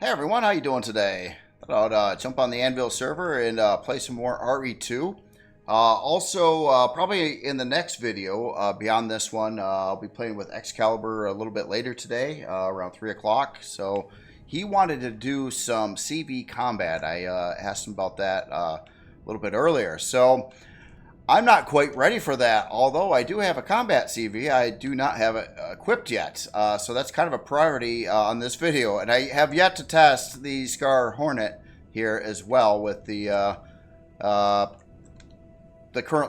Hey everyone, how you doing today? Thought I'd jump on the Anvil server and play some more RE2. Probably in the next video, beyond this one, I'll be playing with XCaliber a little bit later today, around 3 o'clock. So he wanted to do some CV combat. I asked him about that a little bit earlier. So I'm not quite ready for that, although I do have a combat CV. I do not have it equipped yet, so that's kind of a priority on this video. And I have yet to test the Scar Hornet here as well with the current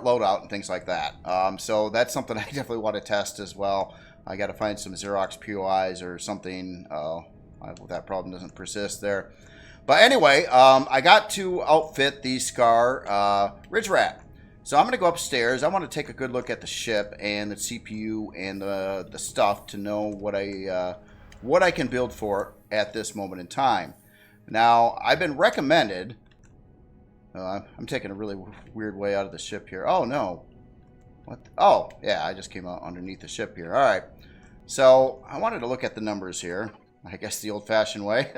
loadout and things like that. So that's something I definitely want to test as well. I got to find some Xerox POIs or something. That problem doesn't persist there. But anyway, I got to outfit the Scar Ridge Rat. So I'm going to go upstairs. I want to take a good look at the ship and the CPU and the stuff to know what I can build for at this moment in time. Now, I've been recommended... I'm taking a really weird way out of the ship here. Oh, no. What? Oh, yeah, I just came out underneath the ship here. All right. So I wanted to look at the numbers here. I guess the old-fashioned way.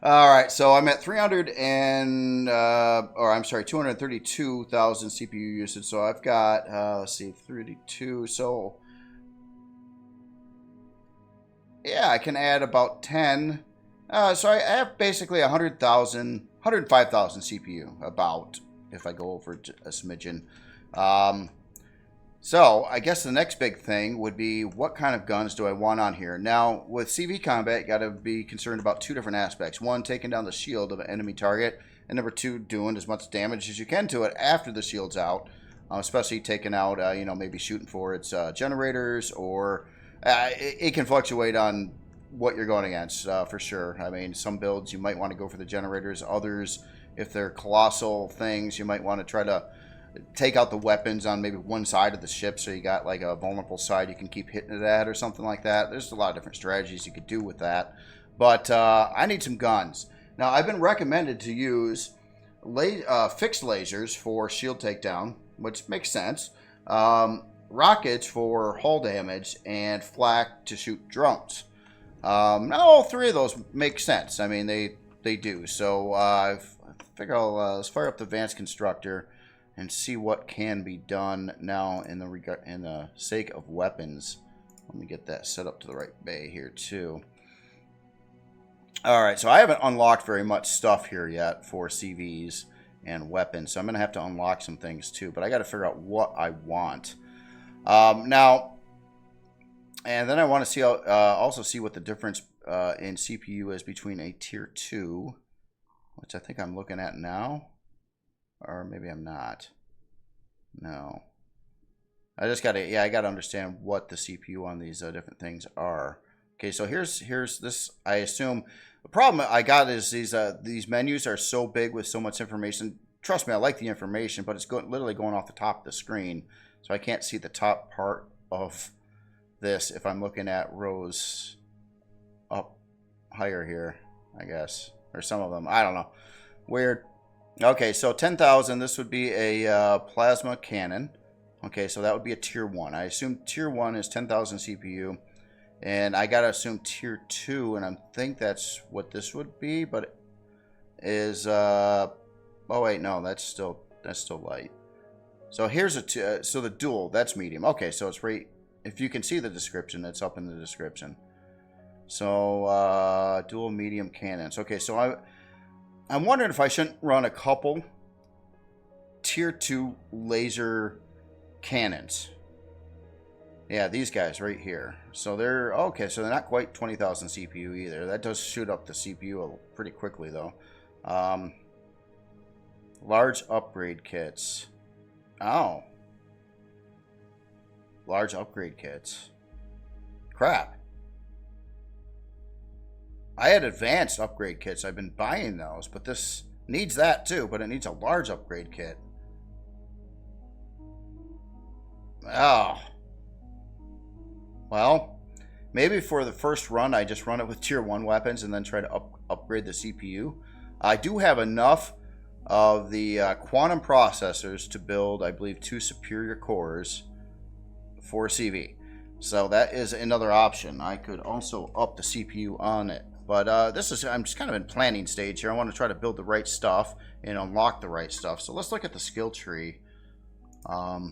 All right, so I'm at 232,000 CPU usage. So I've got, let's see, 32. So yeah, I can add about 10. So I have basically 105,000 CPU about, if I go over a smidgen. So I guess the next big thing would be what kind of guns do I want on here? Now, with CV combat, you got to be concerned about two different aspects. One, taking down the shield of an enemy target, and number two, doing as much damage as you can to it after the shield's out, especially taking out, maybe shooting for its generators, or it can fluctuate on what you're going against, for sure. I mean, some builds you might want to go for the generators. Others, if they're colossal things, you might want to try to take out the weapons on maybe one side of the ship, so you got like a vulnerable side you can keep hitting it at or something like that. There's a lot of different strategies you could do with that. But I need some guns. Now, I've been recommended to use fixed lasers for shield takedown, which makes sense. Rockets for hull damage, and flak to shoot drones. Now, all three of those make sense. I mean, they do. So I figure let's fire up the Advanced Constructor and see what can be done now in the sake of weapons. Let me get that set up to the right bay here too. All right, so I haven't unlocked very much stuff here yet for CVs and weapons, so I'm going to have to unlock some things too, but I got to figure out what I want. Now, and then I want to see also see what the difference in CPU is between a tier 2, which I think I'm looking at now. Or maybe I'm not. No. I just gotta, I gotta understand what the CPU on these different things are. Okay, so here's this. I assume the problem I got is these menus are so big with so much information. Trust me, I like the information, but it's literally going off the top of the screen, so I can't see the top part of this if I'm looking at rows up higher here, I guess, or some of them. I don't know. Weird. Okay, so 10,000, this would be a plasma cannon. Okay, so that would be a tier 1. I assume tier 1 is 10,000 CPU. And I gotta assume tier 2, and I think that's what this would be, but it is, oh wait, no, that's still light. So here's so the dual, that's medium. Okay, so it's right, if you can see the description, it's up in the description. So, dual medium cannons. Okay, so I'm wondering if I shouldn't run a couple tier 2 laser cannons. Yeah, these guys right here. So they're, okay, so they're not quite 20,000 CPU either. That does shoot up the CPU pretty quickly though. Large upgrade kits. Oh. Large upgrade kits. Crap. I had advanced upgrade kits. I've been buying those, but this needs that too, but it needs a large upgrade kit. Oh. Well, maybe for the first run, I just run it with tier 1 weapons and then try to upgrade the CPU. I do have enough of the quantum processors to build, I believe, 2 superior cores for CV. So that is another option. I could also up the CPU on it But I'm just kind of in planning stage here. I want to try to build the right stuff and unlock the right stuff. So let's look at the skill tree. I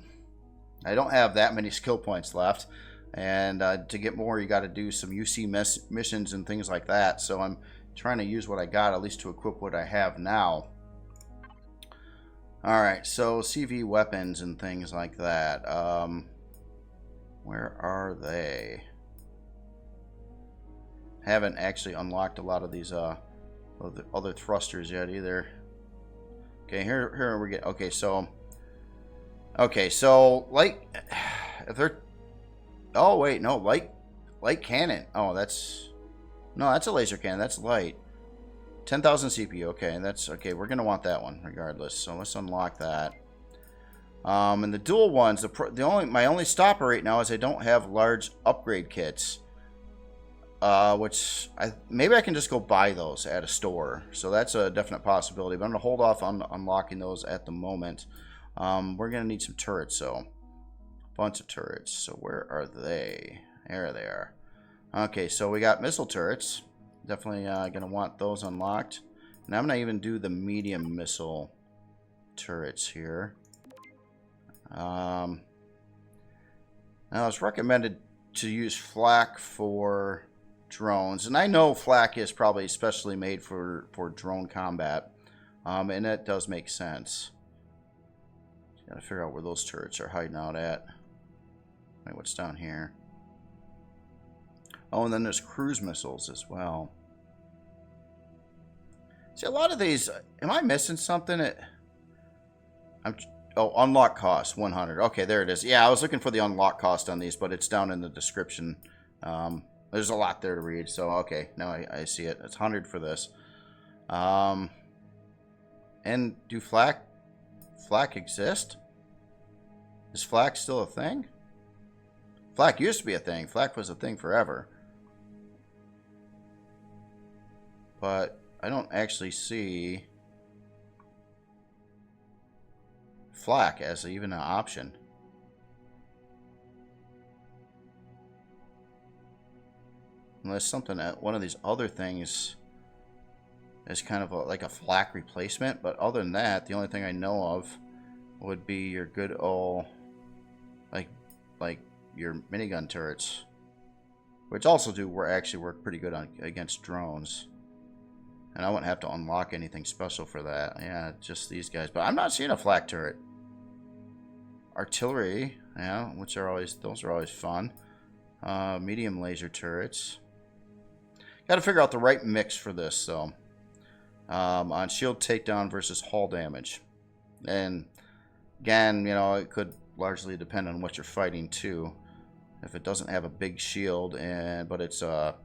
don't have that many skill points left. And to get more, you got to do some UC missions and things like that. So I'm trying to use what I got, at least to equip what I have now. Alright, so CV weapons and things like that. Where are they? Haven't actually unlocked a lot of these other thrusters yet either. Okay, here we get. Okay, so light. If they're. Oh wait, no, light cannon. Oh, that's a laser cannon. That's light. 10,000 CPU. Okay, that's okay. We're gonna want that one regardless. So let's unlock that. And the dual ones. My only stopper right now is I don't have large upgrade kits. Which maybe I can just go buy those at a store. So that's a definite possibility. But I'm gonna hold off on unlocking those at the moment. We're gonna need some turrets, so a bunch of turrets. So where are they? There they are. Okay, so we got missile turrets. Definitely gonna want those unlocked. And I'm gonna even do the medium missile turrets here. Now it's recommended to use flak for drones, and I know flak is probably especially made for drone combat, and that does make sense. Gotta figure out where those turrets are hiding out at. Wait, what's down here? Oh, and then there's cruise missiles as well. See, a lot of these, am I missing something? Oh, unlock cost 100. Okay, there it is. Yeah, I was looking for the unlock cost on these, but it's down in the description. There's a lot there to read, so okay, now I see it. It's 100 for this. And do flak exist? Is flak still a thing? Flak used to be a thing. Flak was a thing forever. But I don't actually see flak as even an option. Unless something at one of these other things is kind of like a flak replacement. But other than that, the only thing I know of would be your good old like your minigun turrets, which also actually work pretty good against drones. And I wouldn't have to unlock anything special for that. Yeah, just these guys. But I'm not seeing a flak turret. Artillery, yeah, those are always fun. Medium laser turrets. Got to figure out the right mix for this, so on shield takedown versus hull damage. And again, you know, it could largely depend on what you're fighting too. If it doesn't have a big shield but it's a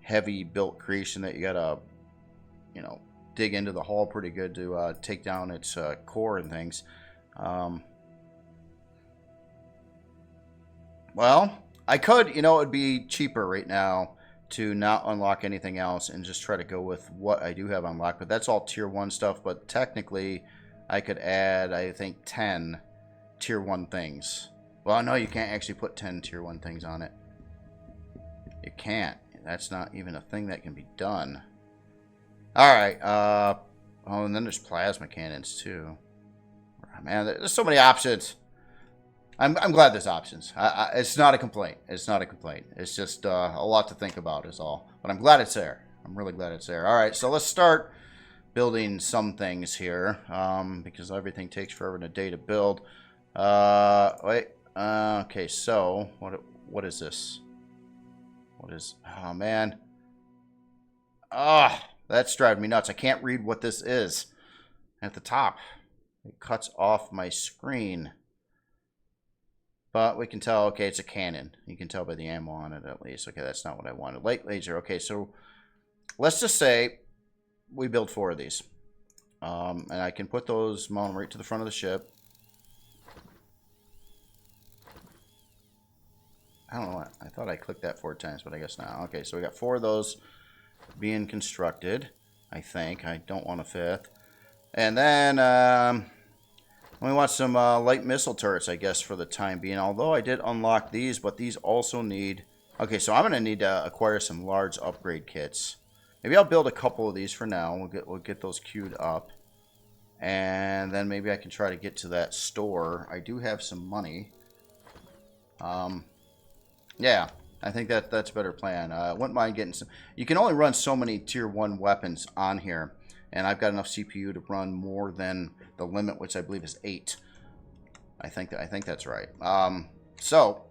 heavy built creation that you gotta, you know, dig into the hull pretty good to take down its core and things. Well, I could, you know, it would be cheaper right now to not unlock anything else and just try to go with what I do have unlocked. But that's all tier 1 stuff. But technically, I could add, I think, 10 tier 1 things. Well, no, you can't actually put 10 tier 1 things on it. You can't. That's not even a thing that can be done. Alright. Oh, and then there's plasma cannons, too. Man, there's so many options. I'm glad there's options. It's not a complaint. It's not a complaint. It's just a lot to think about is all. But I'm glad it's there. I'm really glad it's there. All right, so let's start building some things here because everything takes forever and a day to build. Wait. Okay, so what is this? What is... Oh, man. That's driving me nuts. I can't read what this is at the top. It cuts off my screen. But we can tell, okay, it's a cannon. You can tell by the ammo on it at least. Okay, that's not what I wanted. Light laser. Okay, so let's just say we build 4 of these. And I can put those, mount them right to the front of the ship. I don't know what. I thought I clicked that 4 times, but I guess not. Okay, so we got 4 of those being constructed, I think. I don't want a 5th. And then... we want some light missile turrets, I guess, for the time being. Although I did unlock these, but these also need... Okay, so I'm going to need to acquire some large upgrade kits. Maybe I'll build a couple of these for now. We'll get those queued up. And then maybe I can try to get to that store. I do have some money. Yeah, I think that's a better plan. I wouldn't mind getting some. You can only run so many tier 1 weapons on here. And I've got enough CPU to run more than the limit, which I believe is 8. I think that's right. So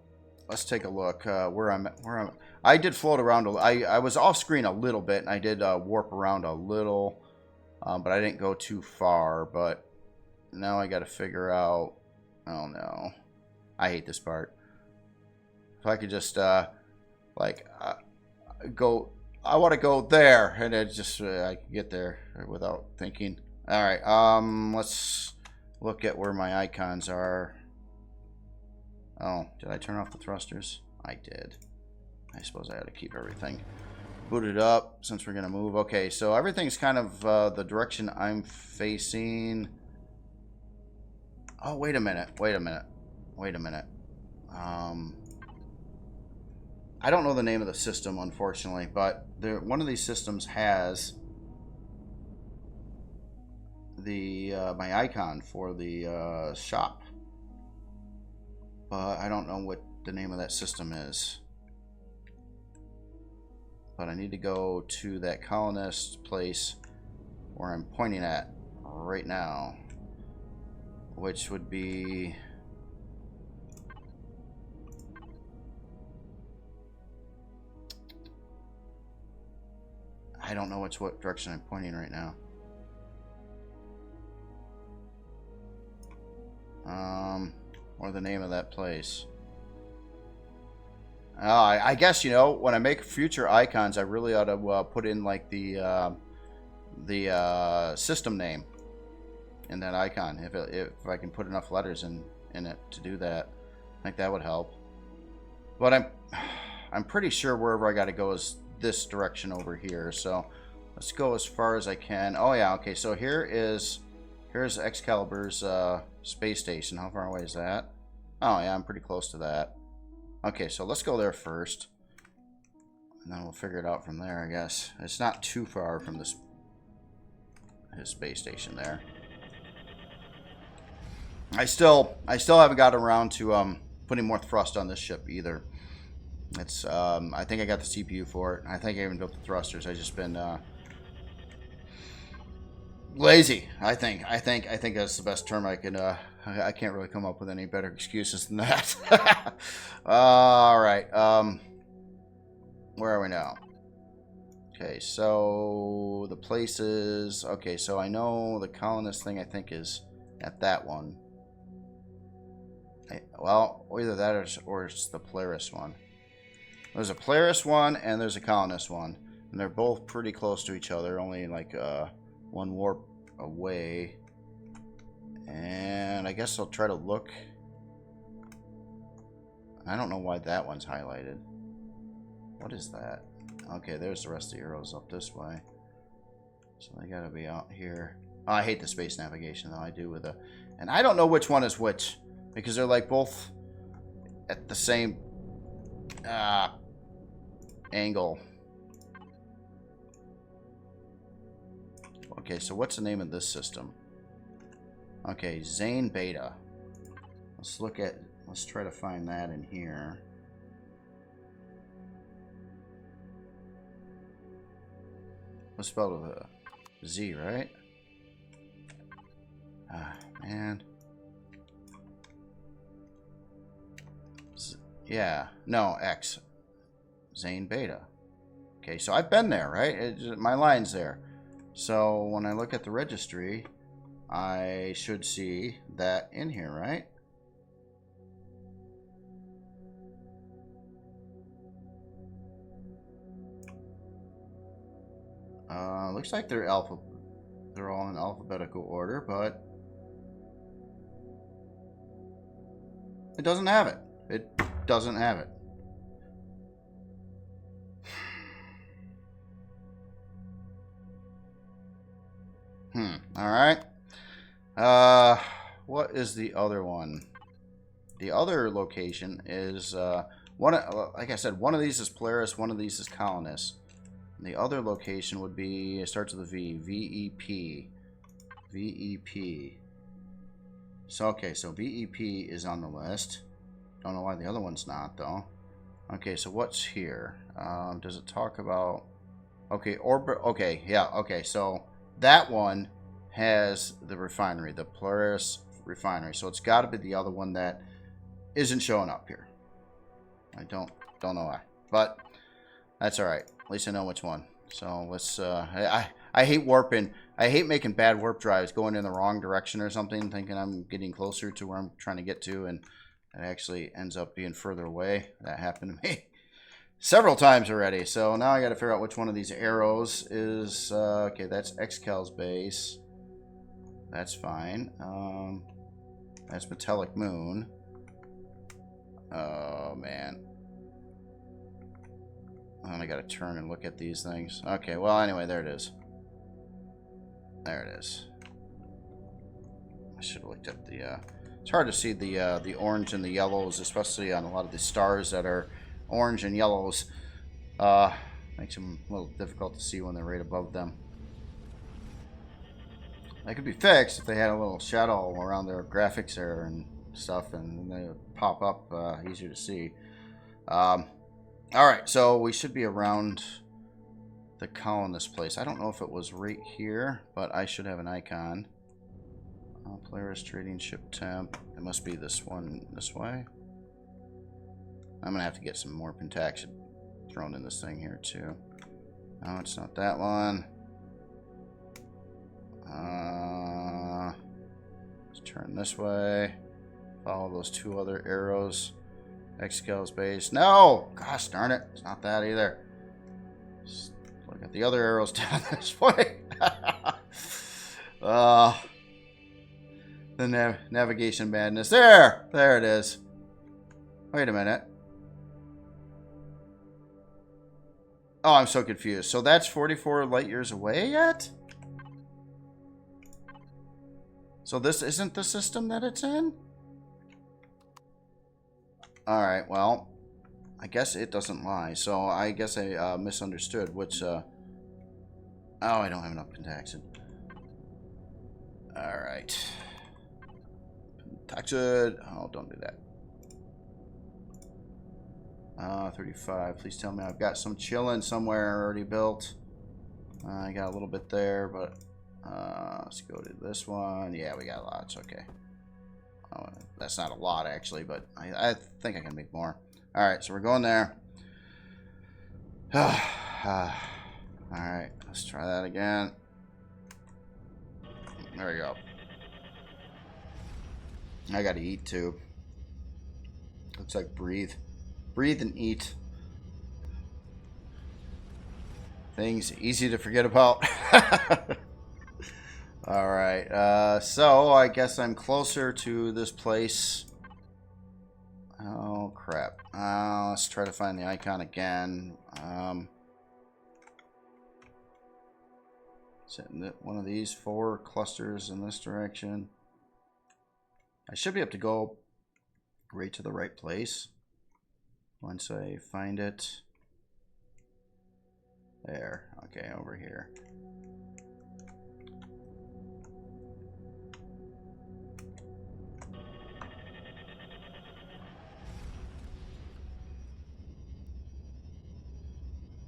let's take a look where I'm. I did float around. I was off screen a little bit, and I did warp around a little, but I didn't go too far. But now I got to figure out. Oh no, I hate this part. If I could just go. I want to go there, and it just I can get there without thinking. All right, let's look at where my icons are. Oh, did I turn off the thrusters? I did. I suppose I ought to keep everything booted up since we're gonna move. Okay, so everything's kind of the direction I'm facing. Oh, wait a minute. I don't know the name of the system, unfortunately, but one of these systems has the my icon for the shop, but I don't know what the name of that system is. But I need to go to that colonist place where I'm pointing at right now, which would be... I don't know what direction I'm pointing right now. Or the name of that place. I guess, you know, when I make future icons, I really ought to put in like the system name in that icon. If I can put enough letters in it to do that, I think that would help. But I'm pretty sure wherever I got to go is this direction over here. So let's go as far as I can. Oh yeah, okay. So here's XCaliber's space station. How far away is that? Oh yeah, I'm pretty close to that. Okay, so let's go there first, and then we'll figure it out from there, I guess. It's not too far from his space station there. I still haven't got around to putting more thrust on this ship either. It's I think I got the CPU for it. I think I even built the thrusters. I just been lazy. I think that's the best term I can. I can't really come up with any better excuses than that. All right. Where are we now? Okay, so the places. Okay, so I know the colonist thing. I think is at that one. Well, either that or it's the Polaris one. There's a Polaris one and there's a colonist one, and they're both pretty close to each other. Only like one warp away. And I guess I'll try to look. I don't know why that one's highlighted. What is that? Okay, there's the rest of the arrows up this way. So they gotta be out here. Oh, I hate the space navigation though. I do with the... And I don't know which one is which, because they're like both at the same angle. Okay, so what's the name of this system? Okay, Zane Beta. Let's try to find that in here. What's spelled with a Z, right? Ah, man. Yeah, no, X. Zane Beta. Okay, so I've been there, right? My line's there. So when I look at the registry, I should see that in here, right? Looks like they're all in alphabetical order, but it doesn't have it. It doesn't have it. All right. What is the other one? The other location is like I said, one of these is Polaris, one of these is Colonist. The other location would be, it starts with a V, VEP. VEP. So, okay, so VEP is on the list. Don't know why the other one's not, though. Okay, so what's here? Does it talk about... Okay, orbit... Okay, yeah, okay, so that one has the refinery, the Playthru refinery. So it's got to be the other one that isn't showing up here. I don't know why. But that's all right. At least I know which one. So let's... I hate warping. I hate making bad warp drives, going in the wrong direction or something, thinking I'm getting closer to where I'm trying to get to, and it actually ends up being further away. That happened to me several times already. So now I got to figure out which one of these arrows is... okay, that's XCal's base. That's fine. That's Metallic Moon. Oh, man. And I got to turn and look at these things. Okay, well, anyway, there it is. There it is. I should have looked at the... It's hard to see the orange and the yellows, especially on a lot of the stars that are orange and yellows. Makes them a little difficult to see when they're right above them. That could be fixed if they had a little shadow around their graphics there and stuff, and they would pop up easier to see. Alright, so we should be around the colonist place. I don't know if it was right here, but I should have an icon. Playthru trading ship temp. It must be this one this way. I'm going to have to get some more pentax thrown in this thing here too. No, it's not that one. Let's turn this way. Follow those two other arrows. XCal's base. No! Gosh darn it. It's not that either. Just look at the other arrows down this way. The navigation madness. There! There it is. Wait a minute. Oh, I'm so confused. So that's 44 light years away yet? So this isn't the system that it's in? Alright, well, I guess it doesn't lie. So I guess I misunderstood which... Oh, I don't have enough pentaxid. Alright. Pentaxid. Oh, don't do that. 35. Please tell me I've got some chilling somewhere already built. I got a little bit there, but... let's go to this one. Yeah, we got lots. Okay. Oh, that's not a lot, actually, but I think I can make more. Alright, so we're going there. Alright, let's try that again. There we go. I gotta eat, too. Looks like breathe. Breathe and eat. Things easy to forget about. Alright, so I guess I'm closer to this place. Oh, crap. Let's try to find the icon again. Is it one of these 4 clusters in this direction? I should be able to go right to the right place once I find it. There. Okay, over here.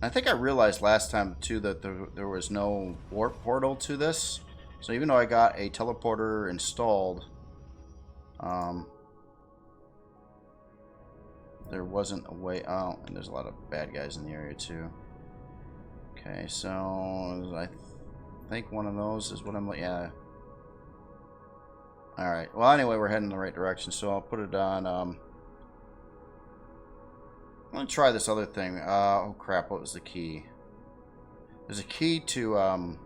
I think I realized last time too that there was no warp portal to this. So even though I got a teleporter installed, there wasn't a way out. And there's a lot of bad guys in the area too. Okay, so I think one of those is what I'm... Yeah. Alright, well anyway, we're heading in the right direction, so I'll put it on... I'm going to try this other thing. Oh crap, what was the key? There's a key to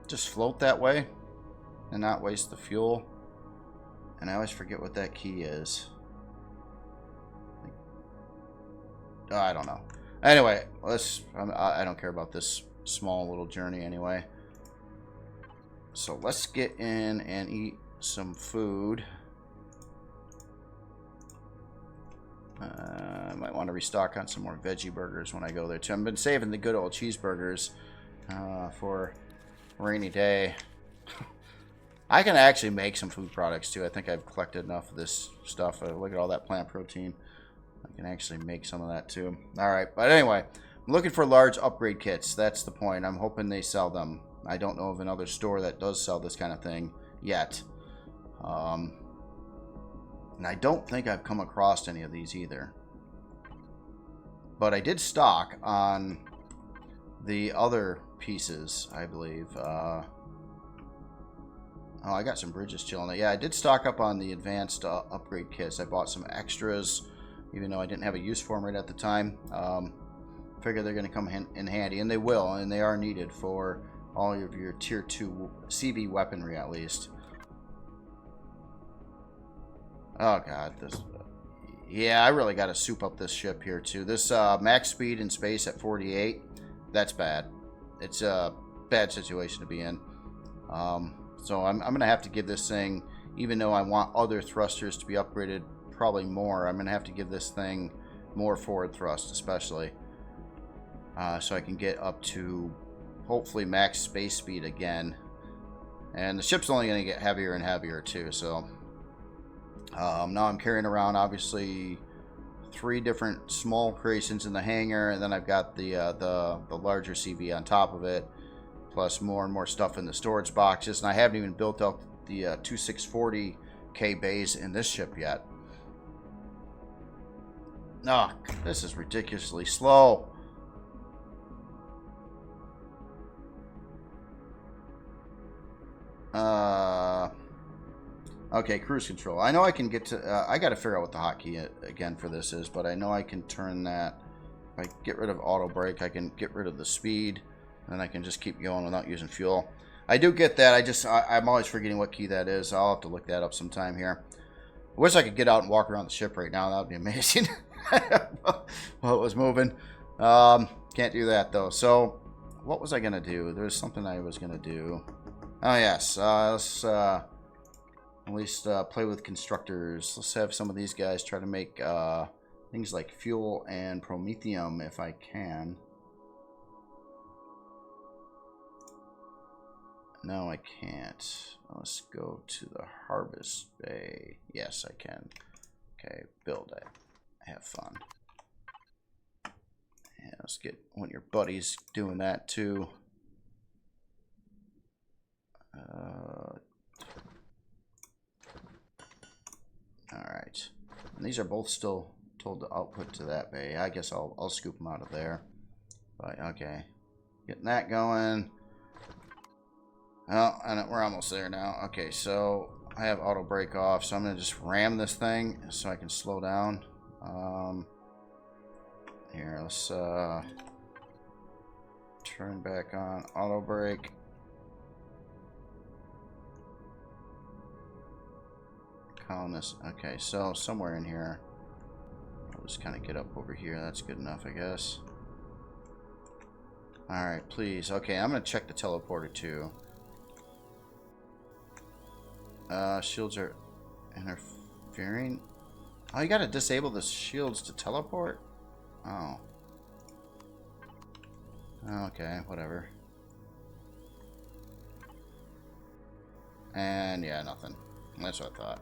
just float that way and not waste the fuel. And I always forget what that key is. I don't know. Anyway, I don't care about this small little journey anyway. So let's get in and eat some food. I might want to restock on some more veggie burgers when I go there too. I've been saving the good old cheeseburgers for a rainy day. I can actually make some food products too. I think I've collected enough of this stuff. Look at all that plant protein. I can actually make some of that too. Alright, but anyway, I'm looking for large upgrade kits. That's the point. I'm hoping they sell them. I don't know of another store that does sell this kind of thing yet. And I don't think I've come across any of these either. But I did stock on the other pieces, I believe. Oh, I got some bridges chilling. Yeah, I did stock up on the advanced upgrade kits. I bought some extras, even though I didn't have a use for them right at the time. Figure they're going to come in handy, and they will, and they are needed for all of your tier 2 CV weaponry at least. Oh god, this. Yeah, I really got to soup up this ship here too. This max speed in space at 48, that's bad. It's a bad situation to be in. So I'm going to have to give this thing, even though I want other thrusters to be upgraded probably more, I'm going to have to give this thing more forward thrust especially. So I can get up to hopefully max space speed again. And the ship's only going to get heavier and heavier too, so... now I'm carrying around obviously 3 different small creations in the hangar, and then I've got the larger CV on top of it, plus more and more stuff in the storage boxes, and I haven't even built up the 2640K bays in this ship yet. Oh, this is ridiculously slow. Okay, cruise control. I know I can get to... I got to figure out what the hotkey again for this is, but I know I can turn that... If I get rid of auto brake, I can get rid of the speed, and then I can just keep going without using fuel. I do get that. I'm always forgetting what key that is. I'll have to look that up sometime here. I wish I could get out and walk around the ship right now. That would be amazing. While it was moving. Can't do that, though. So, what was I going to do? There was something I was going to do. Oh, yes. Let's... at least play with constructors. Let's have some of these guys try to make things like fuel and promethium if I can. No, I can't. Let's go to the harvest bay. Yes, I can. Okay, build it. Have fun. Yeah, let's get one of your buddies doing that too. Alright. And these are both still told to output to that bay. I guess I'll scoop them out of there. But, okay. Getting that going. Oh, and we're almost there now. Okay, so I have auto brake off, so I'm going to just ram this thing so I can slow down. Here, let's turn back on auto brake. Colonist. Okay, so somewhere in here, I'll just kind of get up over here. That's good enough, I guess. Alright, please. Okay, I'm going to check the teleporter too. Shields are interfering. Oh, you got to disable the shields to teleport? Oh. Okay, whatever. And yeah, nothing. That's what I thought.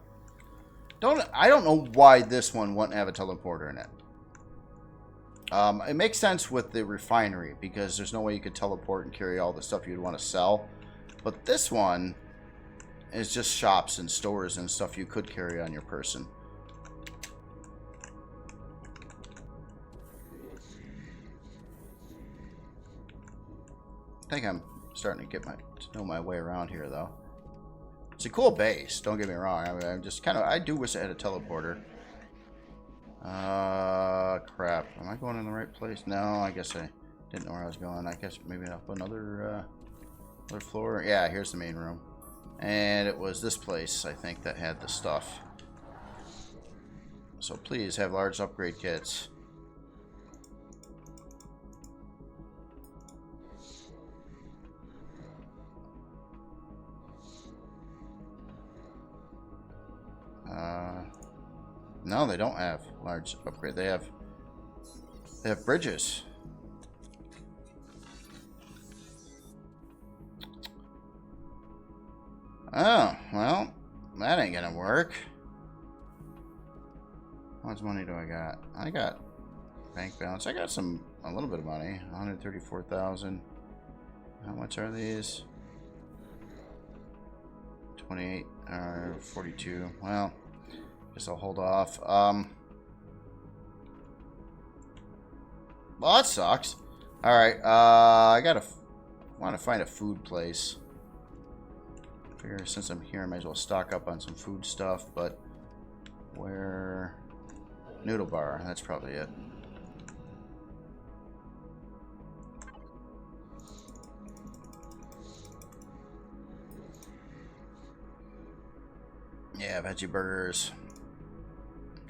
I don't know why this one wouldn't have a teleporter in it. It makes sense with the refinery because there's no way you could teleport and carry all the stuff you'd want to sell. But this one is just shops and stores and stuff you could carry on your person. I think I'm starting to know my way around here, though. It's a cool base, don't get me wrong. I mean, I'm just kind of... I do wish I had a teleporter. Crap. Am I going in the right place? No, I guess I didn't know where I was going. I guess maybe up another floor. Yeah, here's the main room. And it was this place, I think, that had the stuff. So please have large upgrade kits. No, they don't have large upgrade. They have bridges. Oh, well, that ain't gonna work. How much money do I got? I got bank balance. I got a little bit of money. 134,000. How much are these? 28 or 42. Well, guess I'll hold off. Well, that sucks. All right. I want to find a food place. Figure since I'm here, I might as well stock up on some food stuff. But where? Noodle bar. That's probably it. Yeah, veggie burgers.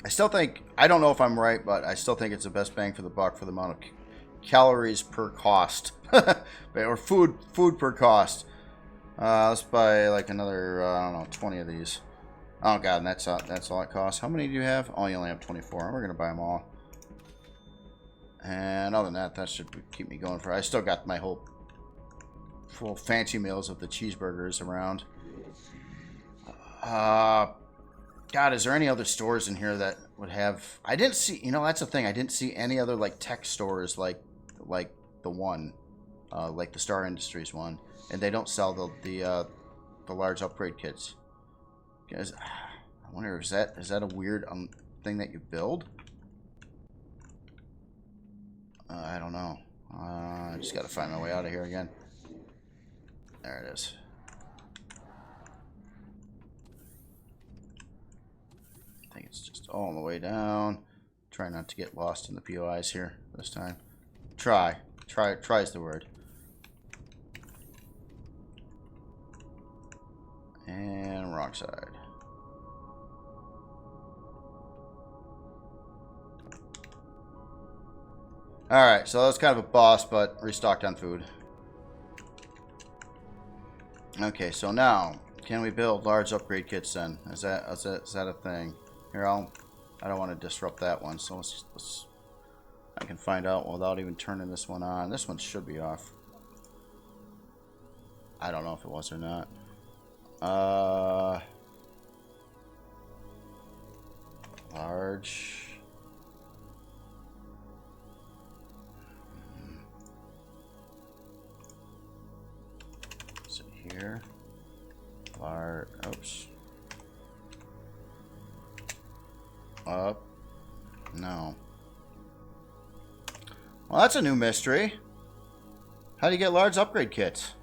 I still think, I don't know if I'm right, but I still think it's the best bang for the buck for the amount of calories per cost. Or food per cost. Let's buy like another, I don't know, 20 of these. Oh god, and that's all it costs. How many do you have? Oh, you only have 24. We're going to buy them all. And other than that, that should keep me going for, I still got my whole full fancy meals of the cheeseburgers around. God, is there any other stores in here that would have... I didn't see... You know, that's the thing. I didn't see any other, like, tech stores like the one. Like the Star Industries one. And they don't sell the large upgrade kits. Guys, I wonder, is that a weird thing that you build? I don't know. I just got to find my way out of here again. There it is. I think it's just all the way down. Try not to get lost in the POIs here this time. Try is the word. And wrong side. Alright, so that's kind of a boss, but restocked on food. Okay, so now, can we build large upgrade kits then? Is that a thing? Here, I don't want to disrupt that one, so let's I can find out without even turning this one on. This one should be off. I don't know if it was or not. Large. Is it here? Large. Oops. Up. No. Well, that's a new mystery. How do you get large upgrade kits?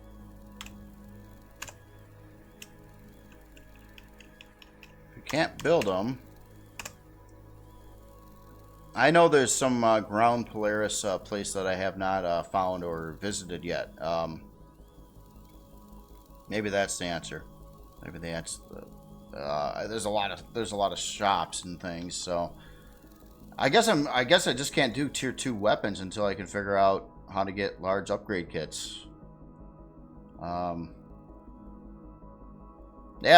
If you can't build them. I know there's some ground Polaris place that I have not found or visited yet. Maybe that's the answer. Maybe that's the. There's a lot of shops and things, so I guess I just can't do tier 2 weapons until I can figure out how to get large upgrade kits. Yeah,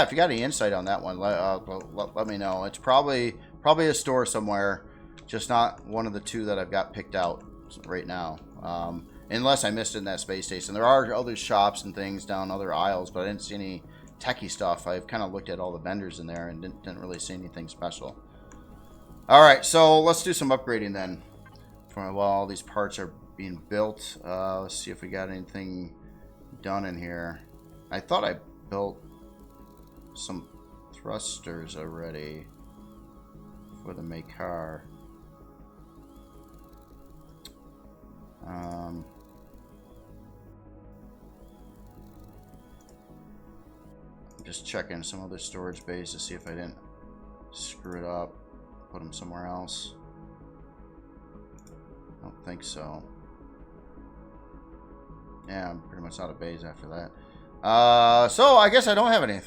if you got any insight on that one, let me know. It's probably a store somewhere, just not one of the two that I've got picked out right now. Unless I missed it in that space station. There are other shops and things down other aisles, but I didn't see any techie stuff. I've kind of looked at all the vendors in there and didn't really see anything special. Alright, so let's do some upgrading then. While all these parts are being built, let's see if we got anything done in here. I thought I built some thrusters already for the Makar. Just checking some other storage bays to see if I didn't screw it up, put them somewhere else. I don't think so. Yeah, I'm pretty much out of bays after that. So I guess I don't have any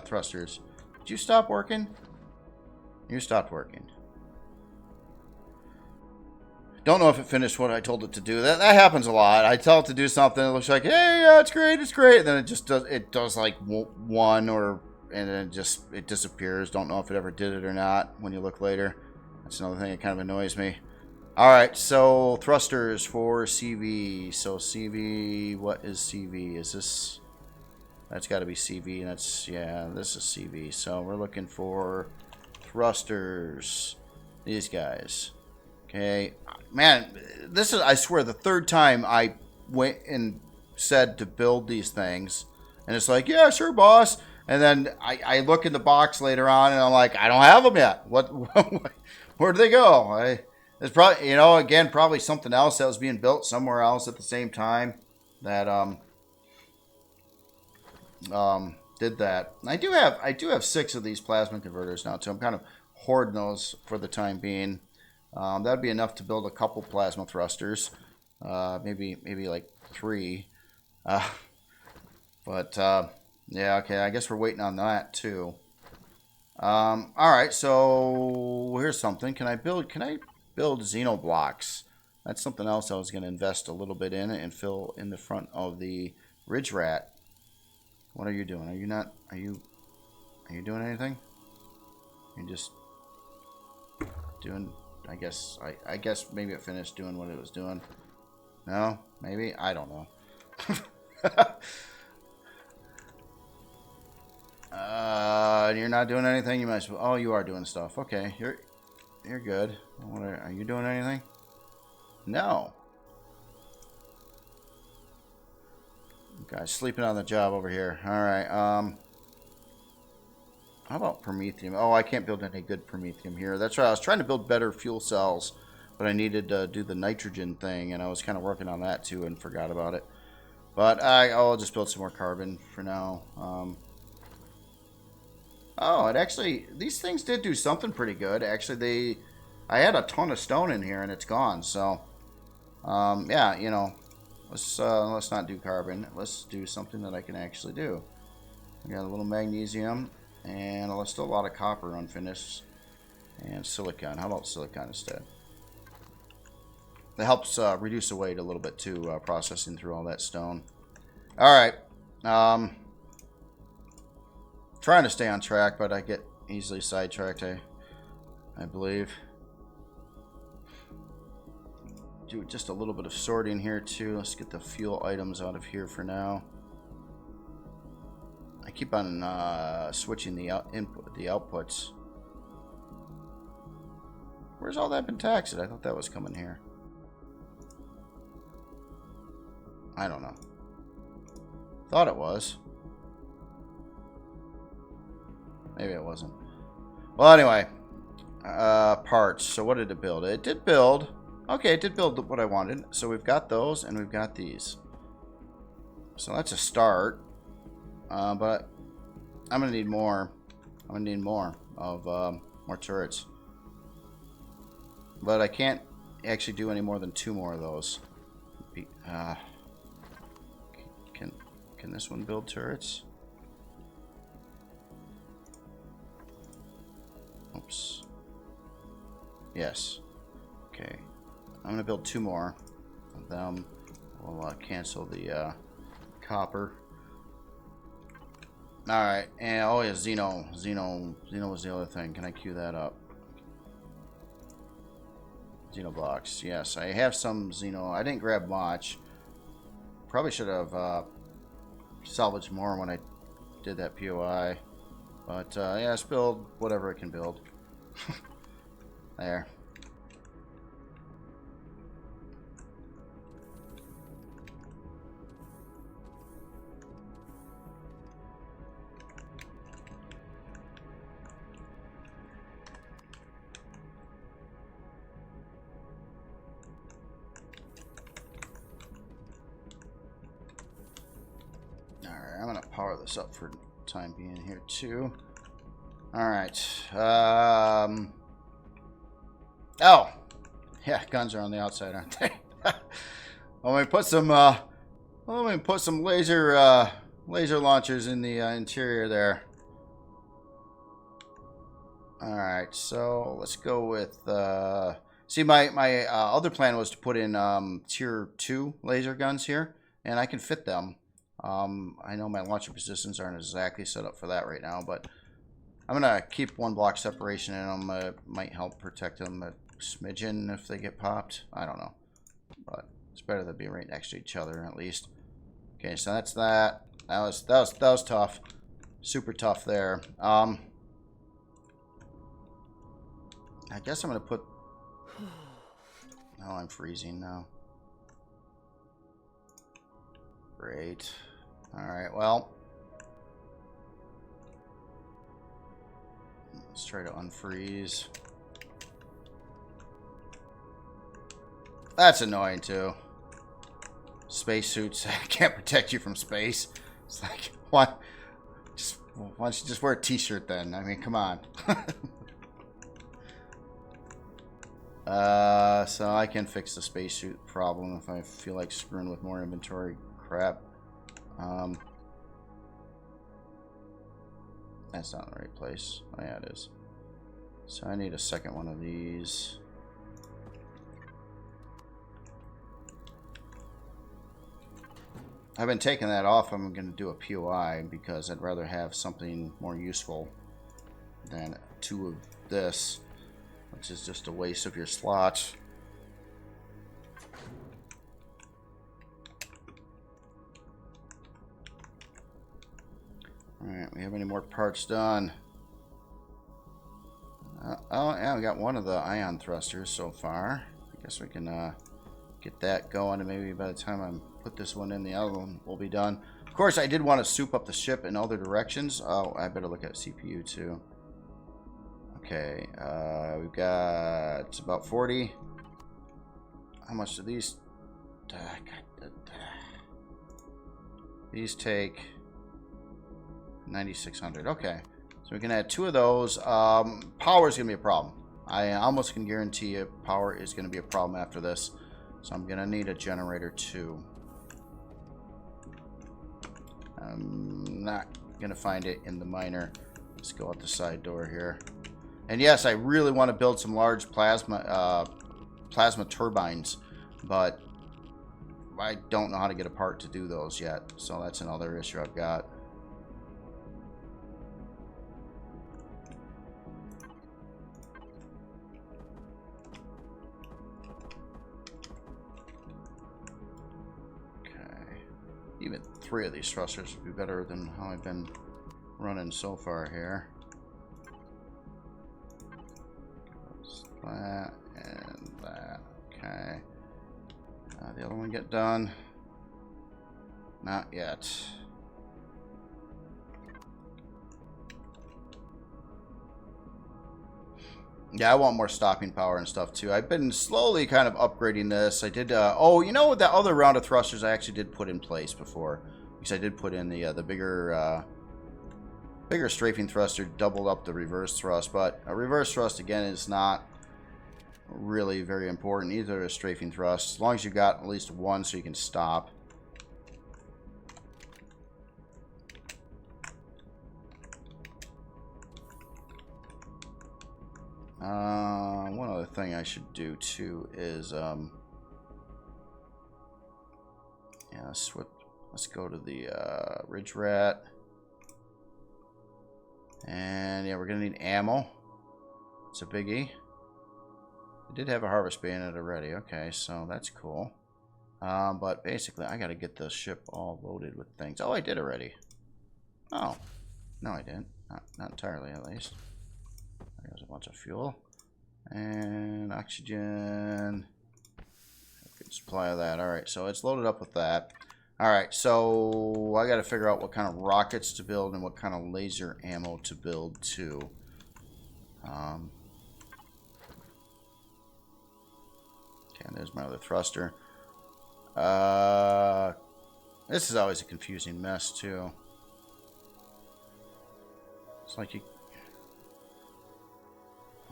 thrusters. Did you stop working? You stopped working. Don't know if it finished what I told it to do. That happens a lot. I tell it to do something. It looks like, hey, yeah, it's great, it's great. And then it just does. It does like one, or and then it disappears. Don't know if it ever did it or not when you look later. That's another thing that kind of annoys me. Alright, so thrusters for CV. So CV, what is CV? Is this... That's got to be CV. That's, yeah, this is CV. So we're looking for thrusters. These guys. Okay. Man, this is, I swear, the third time I went and said to build these things. And it's like, yeah, sure, boss. And then I look in the box later on and I'm like, I don't have them yet. What? Where do they go? There's probably, you know, again, probably something else that was being built somewhere else at the same time that did that. I do have 6 of these plasma converters now too. I'm kind of hoarding those for the time being. That'd be enough to build a couple plasma thrusters, maybe like 3. But yeah, okay. I guess we're waiting on that too. All right. So here's something. Can I build xenoblocks? That's something else I was going to invest a little bit in and fill in the front of the Ridge Rat. What are you doing? Are you not? Are you doing anything? You're just doing. I guess maybe it finished doing what it was doing. No, maybe I don't know. You're not doing anything. You might as well. Oh, you are doing stuff. Okay, you're good. Are you doing anything? No. Guys, sleeping on the job over here. All right. How about promethium? Oh, I can't build any good promethium here. That's right. I was trying to build better fuel cells, but I needed to do the nitrogen thing, and I was kind of working on that too and forgot about it. But I'll just build some more carbon for now. Oh, it actually, these things did do something pretty good. Actually, I had a ton of stone in here, and it's gone. So, yeah, you know, let's not do carbon. Let's do something that I can actually do. We got a little magnesium, and still a lot of copper unfinished, and silicon. How about silicon instead? That helps reduce the weight a little bit too, processing through all that stone. All right. Trying to stay on track, but I get easily sidetracked, I believe. Do just a little bit of sorting here too. Let's get the fuel items out of here for now. I keep on switching the outputs. Where's all that been taxed? I thought that was coming here. I don't know. Thought it was. Maybe it wasn't. Well, anyway. Parts. So what did it build? It did build. Okay, it did build what I wanted. So we've got those, and we've got these. So that's a start. But I'm going to need more. I'm going to need more of more turrets. But I can't actually do any more than 2 more of those. Can this one build turrets? Oops. Yes. Okay. I'm going to build 2 more of them. We'll cancel the copper. Alright. And oh yeah, Xeno was the other thing. Can I queue that up? Xeno blocks. Yes, I have some Xeno. I didn't grab much. Probably should have salvaged more when I did that POI. But yeah, let's build whatever it can build. There. Alright, I'm gonna power this up for time being here too. Alright. Oh! Yeah, guns are on the outside, aren't they? Let me put some laser launchers in the interior there. Alright, so let's go with see, my other plan was to put in tier 2 laser guns here, and I can fit them. I know my launcher positions aren't exactly set up for that right now, but I'm going to keep 1 block separation in them. Might help protect them a smidgen if they get popped. I don't know. But it's better than being right next to each other, at least. Okay, so that's that. That was tough. Super tough there. I guess I'm going to put... Oh, I'm freezing now. Great. Alright, well. Let's try to unfreeze. That's annoying, too. Spacesuits can't protect you from space. It's like, what? Why don't you just wear a t-shirt then? I mean, come on. So I can fix the spacesuit problem if I feel like screwing with more inventory crap. That's not the right place. Oh yeah, it is. So I need a second one of these. I've been taking that off. I'm going to do a POI because I'd rather have something more useful than 2 of this, which is just a waste of your slots. Alright, we have any more parts done? Oh, yeah, we got one of the ion thrusters so far. I guess we can get that going, and maybe by the time I put this one in, the other one will be done. Of course, I did want to soup up the ship in other directions. Oh, I better look at CPU too. Okay, we've got about 40. How much do these... These take 9,600. Okay, so we can add 2 of those. Power is going to be a problem. I almost can guarantee you power is going to be a problem after this. So I'm going to need a generator too. I'm not going to find it in the miner. Let's go out the side door here. And yes, I really want to build some large plasma turbines, but I don't know how to get a part to do those yet. So that's another issue I've got. Even 3 of these thrusters would be better than how I've been running so far here. That and that. Okay. The other one get done? Not yet. Yeah, I want more stopping power and stuff too. I've been slowly kind of upgrading this. I did, oh, you know, that other round of thrusters I actually did put in place before. Because I did put in the bigger strafing thruster, doubled up the reverse thrust. But a reverse thrust, again, is not really very important. Either a strafing thrust, as long as you've got at least one so you can stop. One other thing I should do too is yeah, let's go to the Ridge Rat, and yeah, we're gonna need ammo. It's a biggie. I did have a harvest bay in it already. Okay, so that's cool. But basically, I gotta get the ship all loaded with things. Oh, I did already. Oh, no, I didn't. Not entirely, at least. There's a bunch of fuel and oxygen. Good supply of that. All right, so it's loaded up with that. All right, so I got to figure out what kind of rockets to build and what kind of laser ammo to build too. Okay, and there's my other thruster. This is always a confusing mess too. It's like you.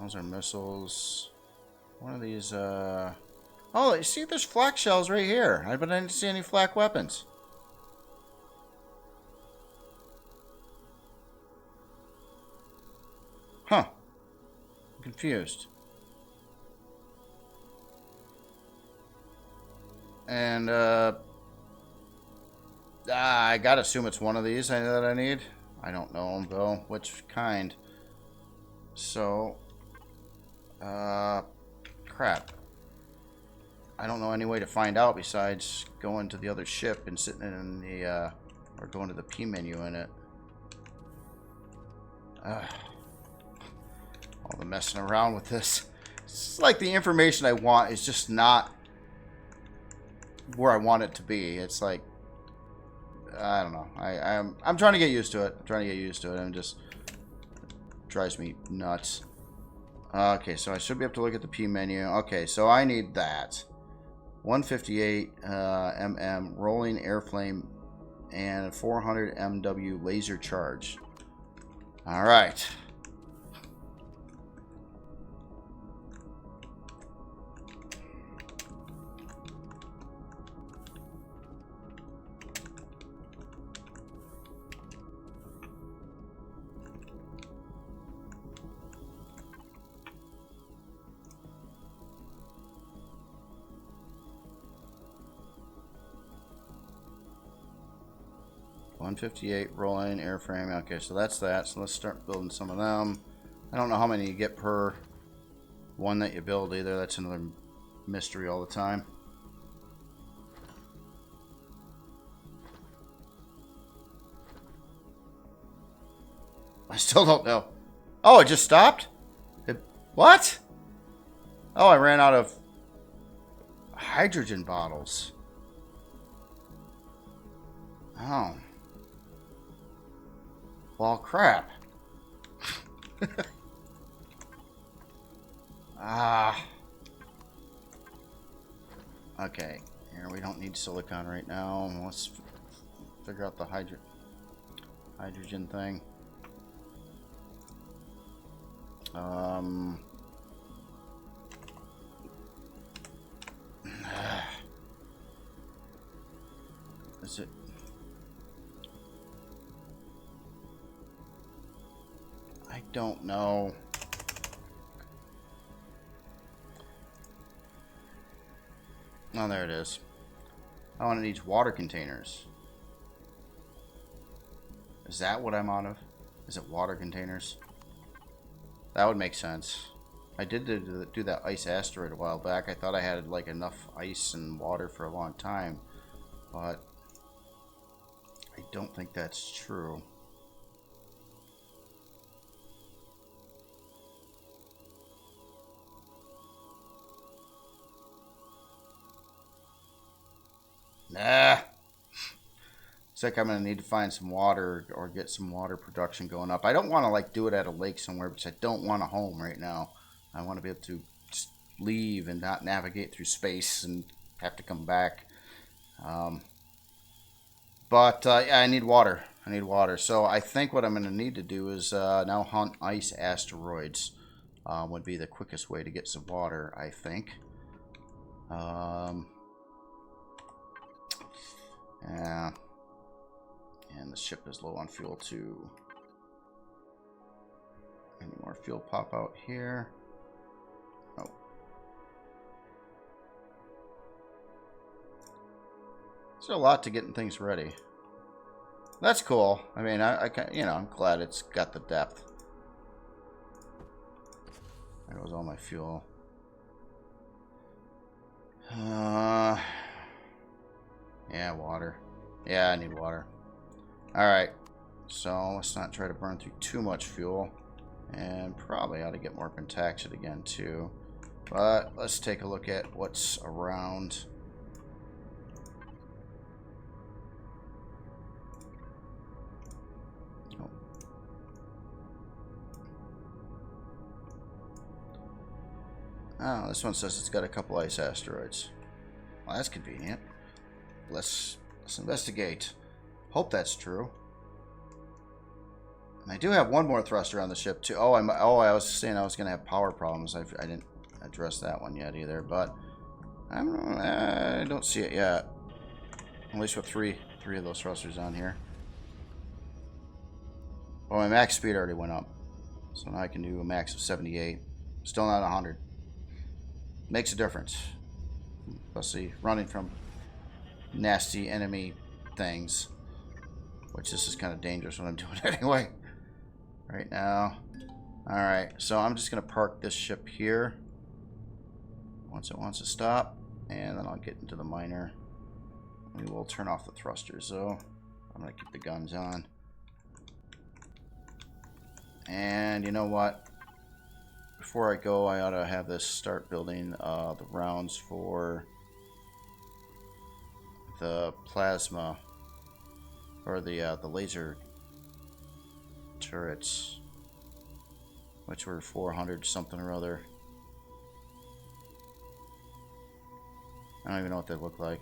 Those are missiles. One of these, oh, you see there's flak shells right here. But I didn't see any flak weapons. Huh. I'm confused. And, I gotta assume it's one of these that I need. I don't know, though, which kind. So, crap. I don't know any way to find out besides going to the other ship and sitting in the, or going to the P menu in it. All the messing around with this. It's like the information I want is just not where I want it to be. It's like, I don't know. I'm trying to get used to it. I'm just drives me nuts. Okay, so I should be able to look at the P menu. Okay, so I need that. 158 mm rolling airframe and a 400 MW laser charge. All right. $158 rolling airframe. Okay, so that's that. So let's start building some of them. I don't know how many you get per one that you build either. That's another mystery all the time. I still don't know. Oh, it just stopped? What? Oh, I ran out of hydrogen bottles. Oh. Well, crap. Okay. Here, we don't need silicon right now. Let's figure out the hydrogen thing. Is it? I don't know. Oh, there it is. I want to need water containers. Is that what I'm out of? Is it water containers? That would make sense. I did do that ice asteroid a while back. I thought I had like enough ice and water for a long time, but I don't think that's true. Nah. Looks like I'm going to need to find some water or get some water production going up. I don't want to like do it at a lake somewhere because I don't want a home right now. I want to be able to just leave and not navigate through space and have to come back. Yeah, I need water. So I think what I'm going to need to do is now hunt ice asteroids. Would be the quickest way to get some water, I think. Yeah. And the ship is low on fuel too. Any more fuel pop out here? Oh. There's a lot to getting things ready. That's cool. I mean, I'm glad it's got the depth. There goes all my fuel. Yeah, water. Yeah, I need water. Alright. So, let's not try to burn through too much fuel. And probably ought to get more pentaxid again, too. But, let's take a look at what's around. Oh, this one says it's got a couple ice asteroids. Well, that's convenient. Let's investigate. Hope that's true. And I do have one more thruster on the ship too. I was saying I was going to have power problems. I didn't address that one yet either, but I don't see it yet. At least with three of those thrusters on here. Oh, my max speed already went up, so now I can do a max of 78. Still not 100. Makes a difference, especially running from nasty enemy things. Which this is kind of dangerous when I'm doing it anyway. Right now. Alright, so I'm just going to park this ship here. Once it wants to stop. And then I'll get into the miner. We will turn off the thrusters though. I'm going to keep the guns on. And you know what? Before I go, I ought to have this start building the rounds for the plasma or the laser turrets, which were 400 something or other. I don't even know what they look like.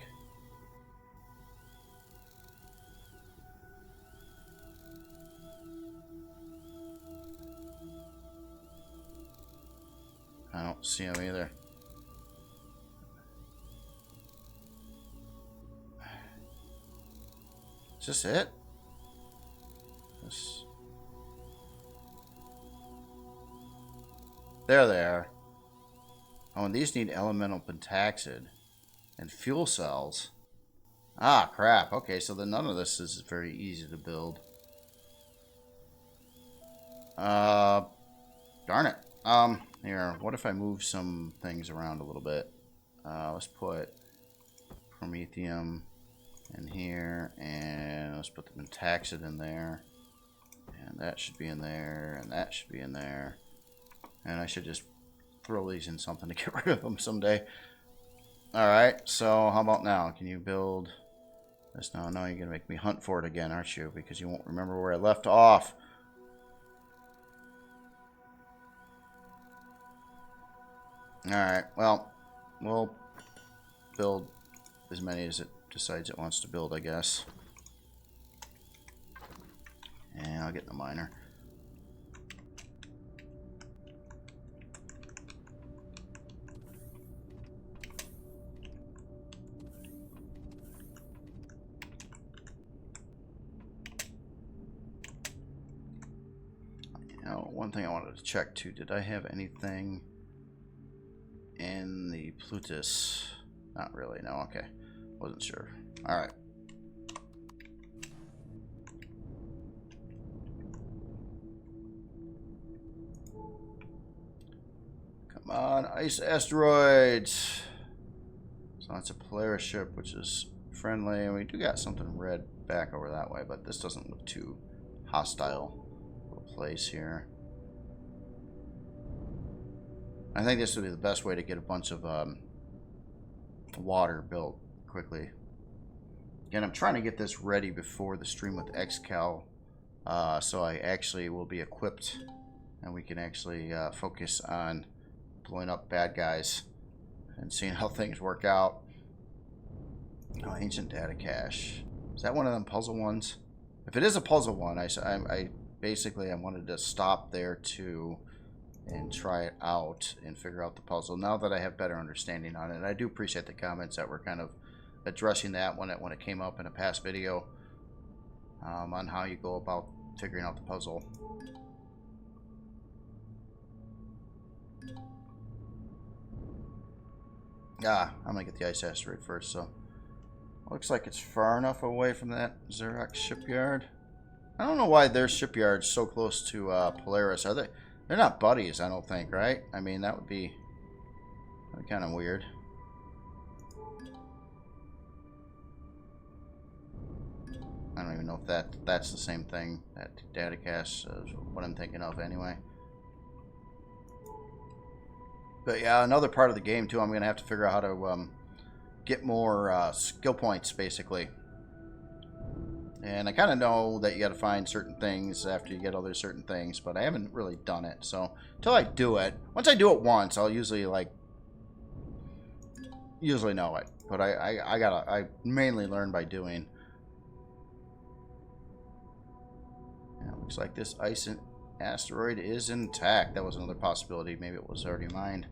I don't see them either. Is this it? This... There they are. Oh, and these need elemental pentaxid and fuel cells. Ah, crap. Okay, so then none of this is very easy to build. Darn it. Here, what if I move some things around a little bit? Let's put Promethium in here, and let's put the pentaxid in there. And that should be in there, and that should be in there. And I should just throw these in something to get rid of them someday. Alright, so how about now? Can you build this now? No, you're going to make me hunt for it again, aren't you? Because you won't remember where I left off. Alright, well, we'll build as many as it decides it wants to build, I guess. And I'll get the miner. Now, one thing I wanted to check too, did I have anything in the Plutus? Not really, no, okay. Wasn't sure. Alright. Come on, ice asteroids. So that's a Polaris ship, which is friendly, and we do got something red back over that way, but this doesn't look too hostile place here. I think this would be the best way to get a bunch of water built quickly. Again, I'm trying to get this ready before the stream with XCal, so I actually will be equipped and we can actually focus on blowing up bad guys and seeing how things work out. Oh, ancient data cache. Is that one of them puzzle ones? If it is a puzzle one, I basically wanted to stop there too and try it out and figure out the puzzle now that I have better understanding on it. And I do appreciate the comments that were kind of addressing that when it came up in a past video on how you go about figuring out the puzzle. I'm gonna get the ice asteroid first. So looks like it's far enough away from that Xerox shipyard. I don't know why their shipyard's so close to Polaris. Are they? They're not buddies, I don't think, right? I mean, that would be kind of weird. I don't even know if that's the same thing. That data cache is what I'm thinking of anyway. But yeah, another part of the game too, I'm going to have to figure out how to get more skill points, basically. And I kind of know that you got to find certain things after you get other certain things, but I haven't really done it. So until I do it, once I do it once, I'll usually know it. But I mainly learn by doing. Yeah, looks like this ice asteroid is intact. That was another possibility. Maybe it was already mined.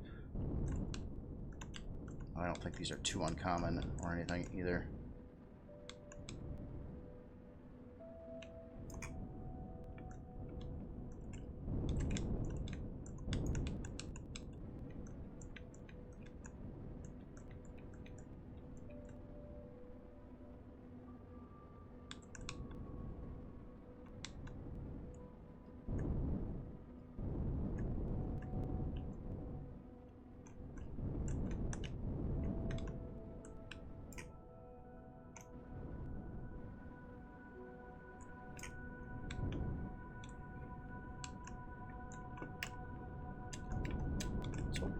I don't think these are too uncommon or anything either.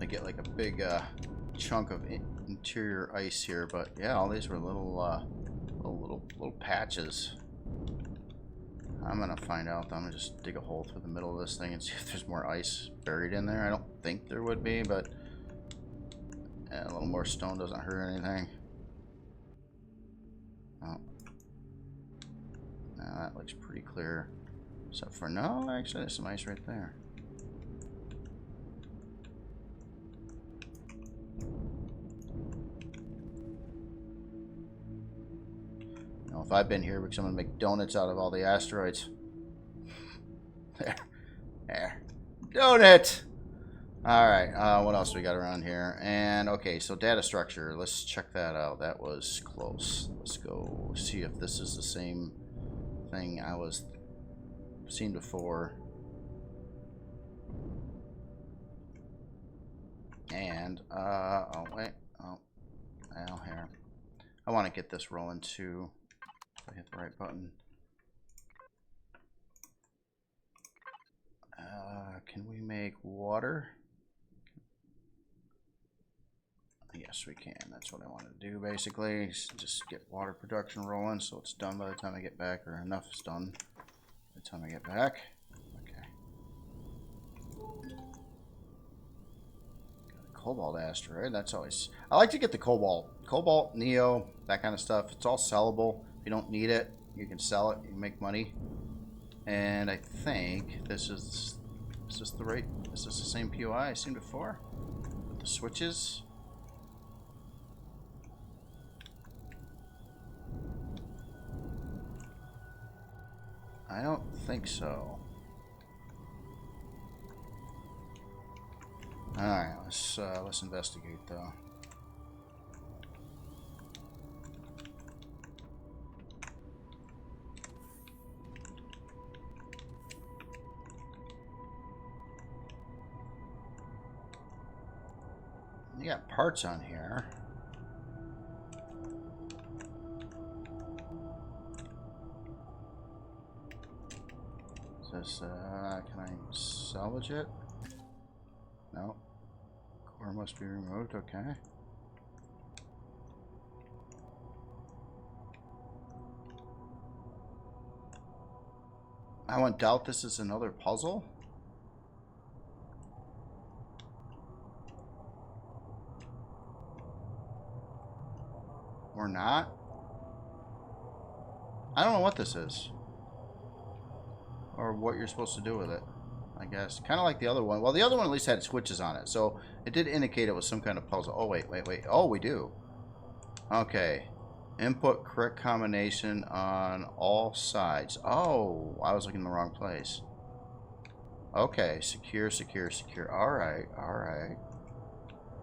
to get like a big chunk of interior ice here, but yeah, all these were little patches. I'm gonna find out. I'm gonna just dig a hole through the middle of this thing and see if there's more ice buried in there. I don't think there would be, but yeah, a little more stone doesn't hurt anything. Oh, now that looks pretty clear. Except for no, actually, there's some ice right there. If I've been here because I'm going to make donuts out of all the asteroids. There. Donut! Alright, what else we got around here? And, okay, so data structure. Let's check that out. That was close. Let's go see if this is the same thing I was seen before. And, oh, wait. Oh, well, here. I want to get this rolling, too. I hit the right button. Can we make water? Yes, we can. That's what I wanted to do, basically. Just get water production rolling so it's done by the time I get back, or enough is done by the time I get back. Okay. Got a cobalt asteroid. That's always... I like to get the cobalt. Cobalt, neo, that kind of stuff. It's all sellable. If you don't need it, you can sell it. You can make money. And I think this is the right... Is this the same POI I seen before? With the switches? I don't think so. Alright, let's investigate though. You got parts on here. Is this, can I salvage it? No. Core must be removed, okay. I won't doubt this is another puzzle. Or not. I don't know what this is. Or what you're supposed to do with it, I guess. Kind of like the other one. Well, the other one at least had switches on it. So it did indicate it was some kind of puzzle. Oh, wait. Oh, we do. Okay. Input correct combination on all sides. Oh, I was looking in the wrong place. Okay. Secure. Alright.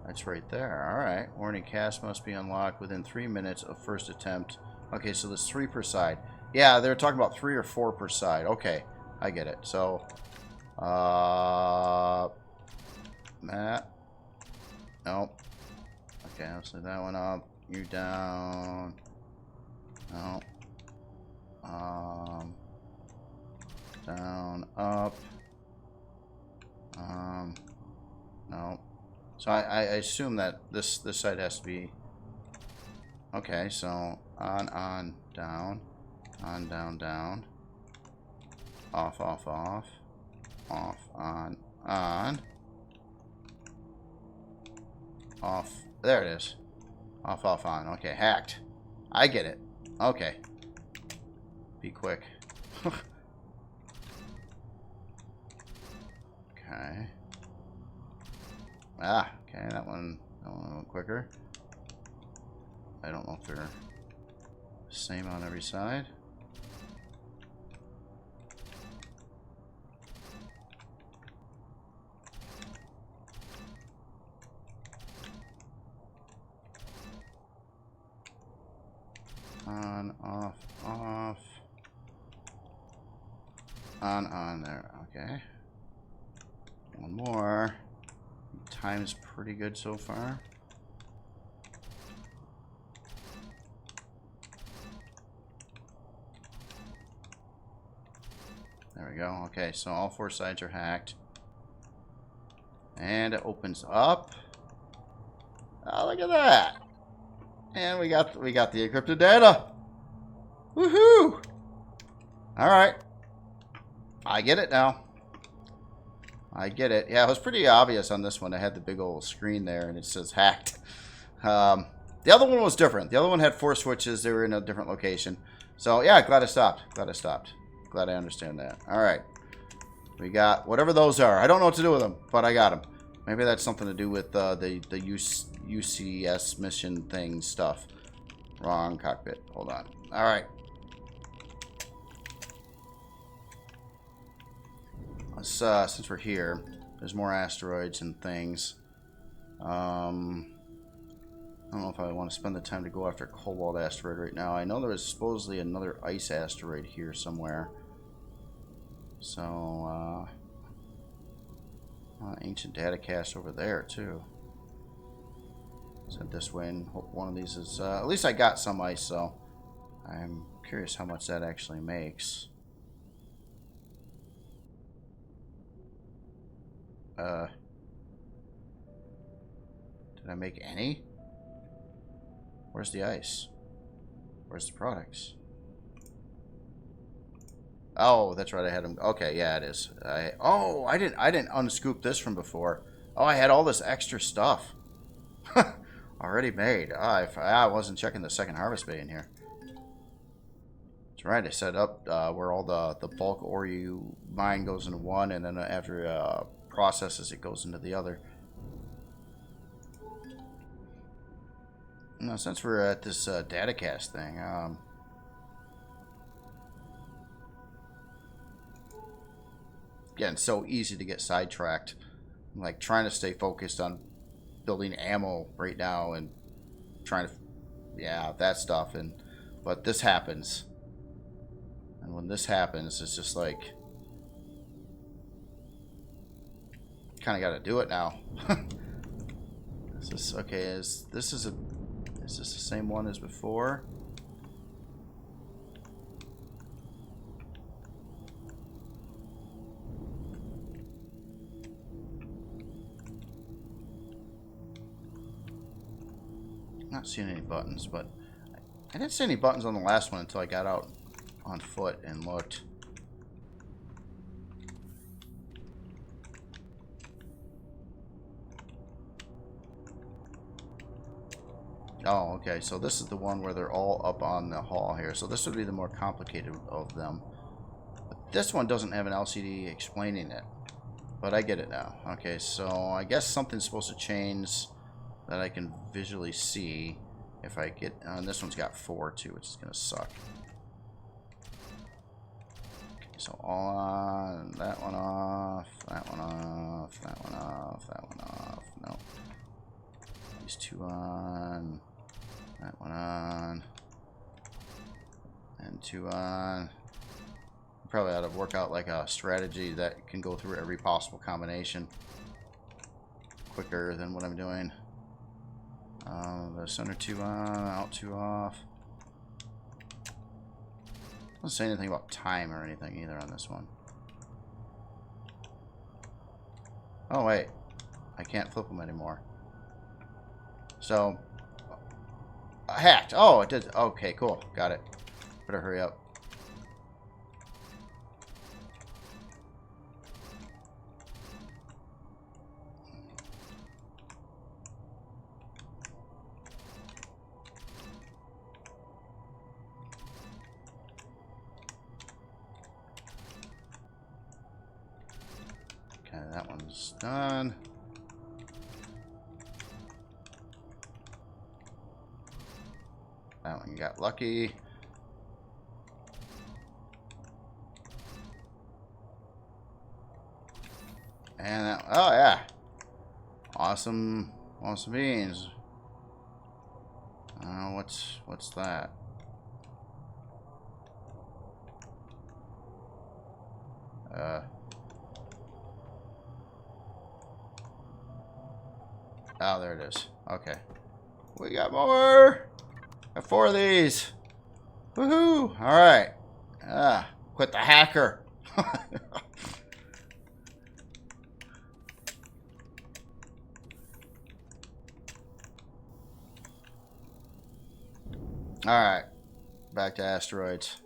That's right there. Alright. Warning, cast must be unlocked within 3 minutes of first attempt. Okay, so there's 3 per side. Yeah, they were talking about 3 or 4 per side. Okay, I get it. So, Matt. Nope. Okay, I'll set that one up. You down. No. Down, up. No. So I assume that this side has to be... Okay, so on, down. On, down. Off, off. Off, on. Off. There it is. Off, on. Okay, hacked. I get it. Okay. Be quick. Okay. Okay, that one went quicker. I don't know if they're the same on every side. On, off. On there. Okay. One more. Time's pretty good so far. There we go. Okay, so all 4 sides are hacked. And it opens up. Oh, look at that. And we got the encrypted data. Woohoo! Alright. I get it now. I get it. Yeah, it was pretty obvious on this one. I had the big old screen there and it says hacked. The other one was different. The other one had 4 switches. They were in a different location. So, yeah, glad I stopped. Glad I stopped. Glad I understand that. Alright. We got whatever those are. I don't know what to do with them, but I got them. Maybe that's something to do with the UCS mission thing stuff. Wrong cockpit. Hold on. Alright. Let's, since we're here, there's more asteroids and things. I don't know if I want to spend the time to go after a Cobalt asteroid right now. I know there was supposedly another ice asteroid here somewhere. So, ancient data cache over there, too. So this way, and hope one of these is... at least I got some ice, so I'm curious how much that actually makes. Did I make any? Where's the ice? Where's the products? Oh, that's right. I had them. Okay, yeah, it is. I didn't unscoop this from before. Oh, I had all this extra stuff already made. I wasn't checking the second harvest bay in here. That's right. I set up where all the bulk ore you mine goes into one, and then after processes, it goes into the other. Now, since we're at this datacast thing, again, so easy to get sidetracked. I'm like trying to stay focused on building ammo right now and trying to, yeah, that stuff. But this happens, and when this happens, it's just like kind of got to do it now. Is this okay? Is this the same one as before? Not seeing any buttons, but I didn't see any buttons on the last one until I got out on foot and looked. Oh, okay, so this is the one where they're all up on the hall here. So this would be the more complicated of them. But this one doesn't have an LCD explaining it. But I get it now. Okay, so I guess something's supposed to change that I can visually see if I get... and this one's got 4 too, which is going to suck. Okay, so all on, that one off, that one off, that one off, that one off. Nope. These 2 on, that one on, and 2 on. Probably ought to work out like a strategy that can go through every possible combination quicker than what I'm doing. The center 2 on, out 2 off. Doesn't say anything about time or anything either on this one. Oh wait, I can't flip them anymore. So, hacked. Oh, it did. Okay, cool. Got it. Better hurry up. Okay, that one's done. That one got lucky. And that, oh yeah. Awesome beans. What's that? Oh, there it is. Okay. We got more. Got 4 of these. Woohoo! Alright. Quit the hacker. Alright. Back to asteroids.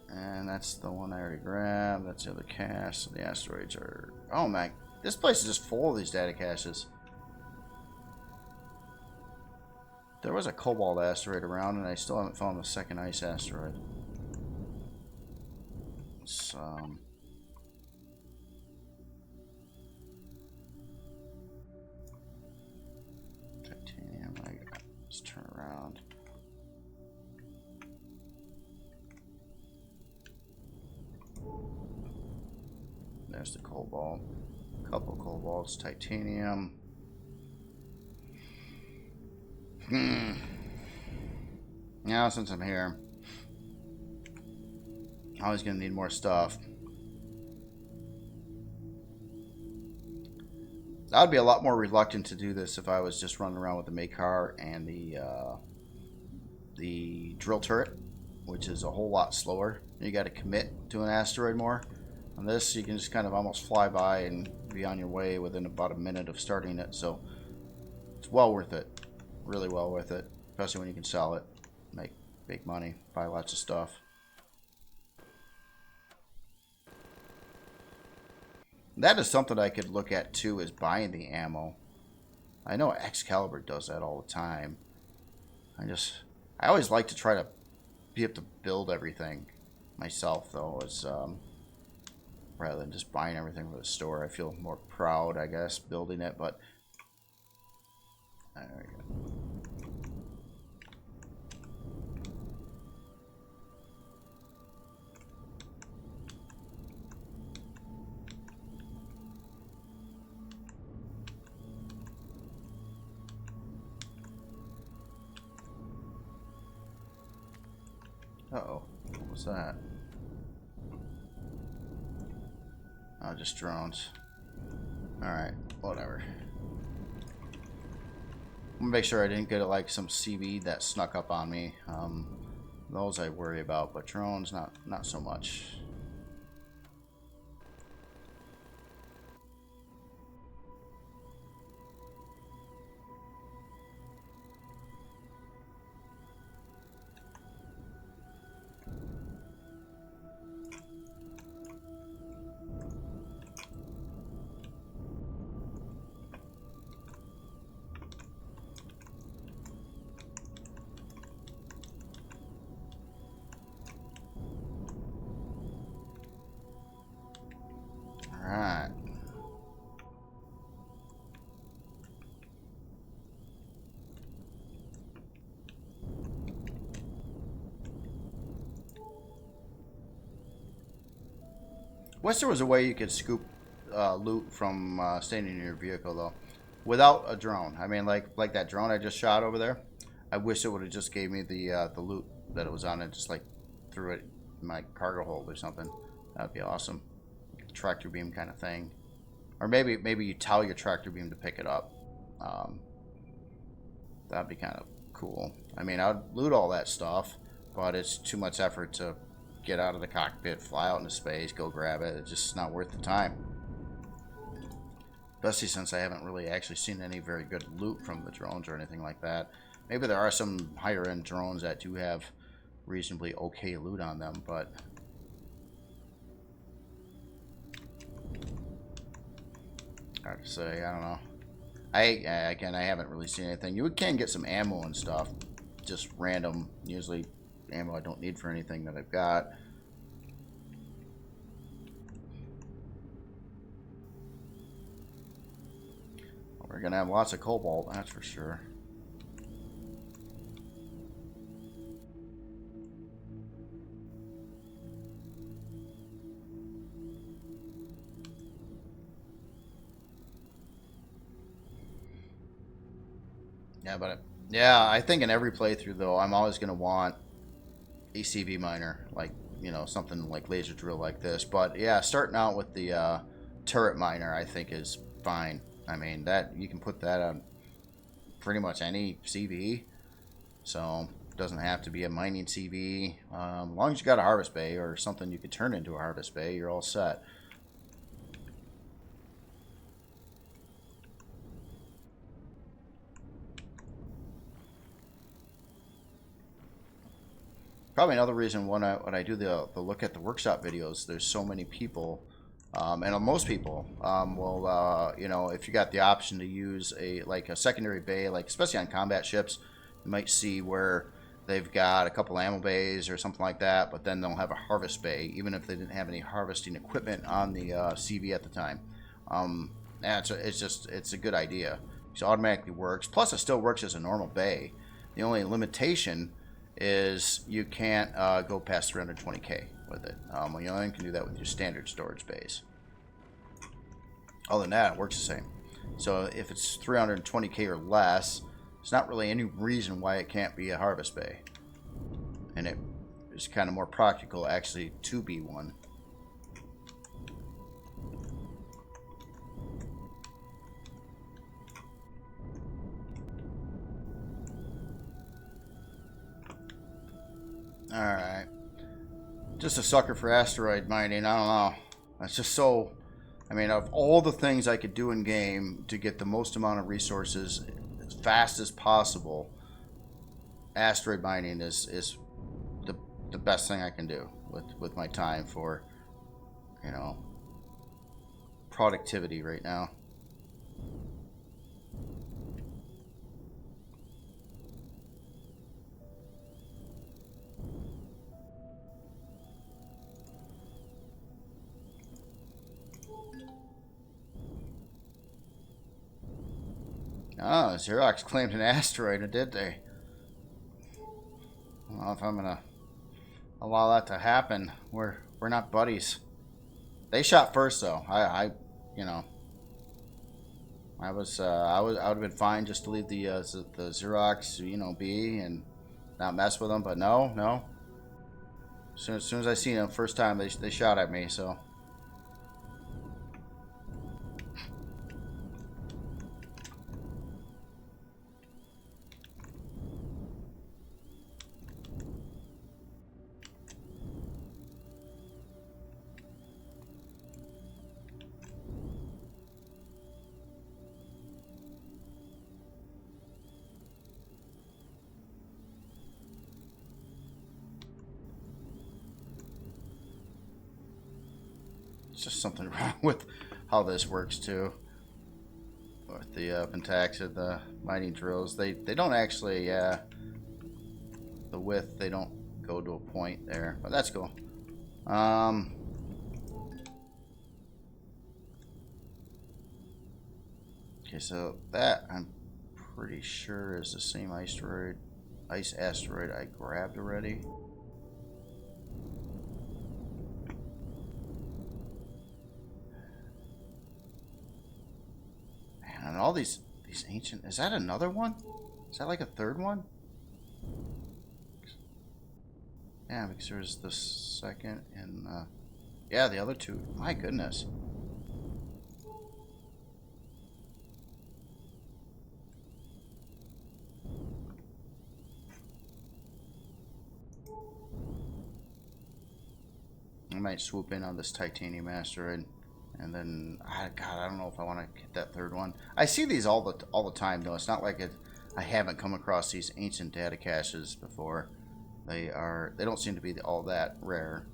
And that's the one I already grabbed. That's the other cache. So the asteroids are... Oh, man. This place is just full of these data caches. There was a cobalt asteroid around, and I still haven't found the second ice asteroid. So... titanium. Let's turn around. There's the cobalt. A couple cobalts, titanium. Now, since I'm here, I'm always gonna need more stuff. I would be a lot more reluctant to do this if I was just running around with the Makar and the drill turret, which is a whole lot slower. You got to commit to an asteroid more. On this, you can just kind of almost fly by and be on your way within about a minute of starting it. So it's well worth it, really well worth it, especially when you can sell it, make big money, buy lots of stuff. That is something I could look at too, is buying the ammo. I know XCaliber does that all the time. I always like to try to be able to build everything myself, though, as rather than just buying everything from the store. I feel more proud, I guess, building it, but there we go. Uh-oh, what was that? Oh, just drones. Alright, whatever. I'm gonna make sure I didn't get like some CV that snuck up on me. Those I worry about, but drones, not so much. Alright. Wish there was a way you could scoop loot from standing in your vehicle, though, without a drone. I mean, like that drone I just shot over there. I wish it would have just gave me the loot that it was on, and just like threw it in my cargo hold or something. That'd be awesome. Tractor beam kind of thing, or maybe you tell your tractor beam to pick it up. That'd be kind of cool. I mean, I'd loot all that stuff, but it's too much effort to get out of the cockpit, fly out into space, go grab it. It's just not worth the time. Especially since I haven't really actually seen any very good loot from the drones or anything like that. Maybe there are some higher end drones that do have reasonably okay loot on them, but hard to say. I don't know. Again, I haven't really seen anything. You can get some ammo and stuff, just random, usually ammo I don't need for anything that I've got. We're gonna have lots of cobalt, that's for sure. Yeah, but yeah, I think in every playthrough though, I'm always gonna want a CV miner, like, you know, something like laser drill like this. But yeah, starting out with the turret miner, I think is fine. I mean, that you can put that on pretty much any CV, so it doesn't have to be a mining CV. As long as you got a harvest bay or something you could turn into a harvest bay, you're all set. Probably another reason when I do the look at the workshop videos, there's so many people, and most people will, you know, if you got the option to use a secondary bay, like especially on combat ships, you might see where they've got a couple ammo bays or something like that, but then they'll have a harvest bay, even if they didn't have any harvesting equipment on the CV at the time. Yeah, it's a good idea. It automatically works. Plus, it still works as a normal bay. The only limitation is you can't go past 320k with it. You only can do that with your standard storage bays. Other than that, it works the same. So if it's 320k or less, there's not really any reason why it can't be a harvest bay. And it is kind of more practical actually to be one. Alright. Just a sucker for asteroid mining. I don't know. That's just so... I mean, of all the things I could do in game to get the most amount of resources as fast as possible, asteroid mining is the best thing I can do with my time for, you know, productivity right now. Oh, Xerox claimed an asteroid, did they? I don't know if I'm gonna allow that to happen. We're not buddies. They shot first though. You know, I would have been fine just to leave the Xerox, you know, be and not mess with them. But no. As soon as I seen them first time, they shot at me. So. Just something wrong with how this works too. With the Pentaxa, the mining drills, they don't actually the width, they don't go to a point there, but that's cool. Okay, so that I'm pretty sure is the same ice asteroid I grabbed already. And all these ancient... Is that another one? Is that like a third one? Yeah, because there's the second and... yeah, the other two. My goodness. I might swoop in on this titanium asteroid. And then, God, I don't know if I want to get that third one. I see these all the time, though. It's not like I haven't come across these ancient data caches before. They don't seem to be all that rare.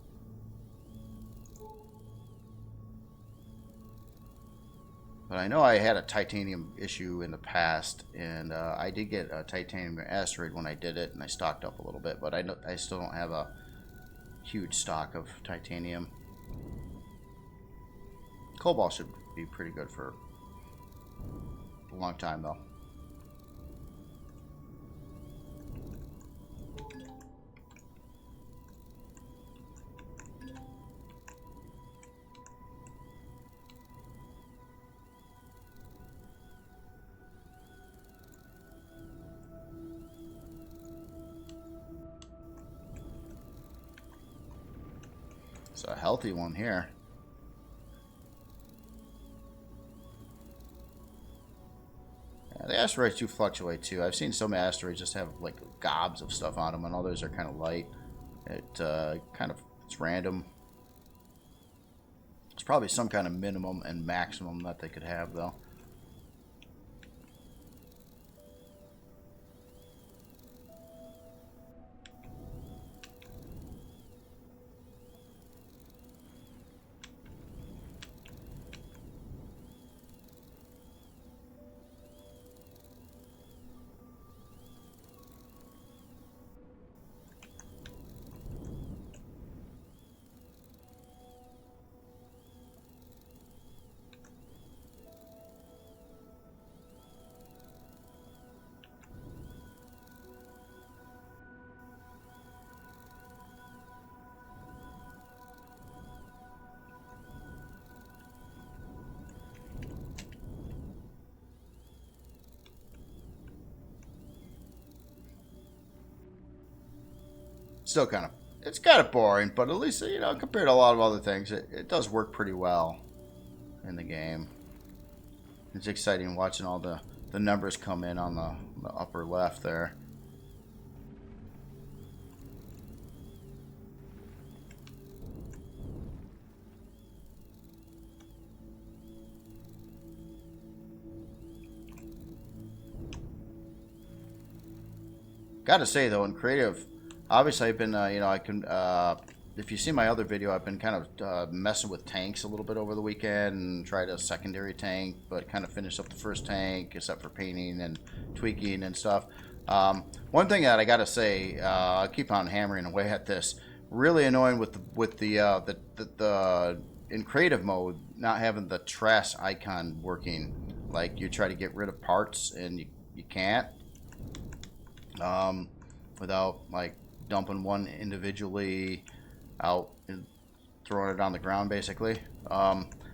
But I know I had a titanium issue in the past, and I did get a titanium asteroid when I did it, and I stocked up a little bit. But I still don't have a huge stock of titanium. Cobalt should be pretty good for a long time, though. It's a healthy one here. The asteroids do fluctuate too. I've seen some asteroids just have like gobs of stuff on them, and others are kind of light. It's random. It's probably some kind of minimum and maximum that they could have, though. Still it's kind of boring, but at least, you know, compared to a lot of other things, it does work pretty well in the game. It's exciting watching all the numbers come in on the upper left there. Gotta say though, in creative, obviously I've been, you know, I can, if you see my other video, I've been kind of messing with tanks a little bit over the weekend and tried a secondary tank, but kind of finished up the first tank, except for painting and tweaking and stuff. One thing that I gotta say, I keep on hammering away at this. Really annoying with the in creative mode, not having the trash icon working. Like you try to get rid of parts and you can't. Without like dumping one individually out and throwing it on the ground, basically.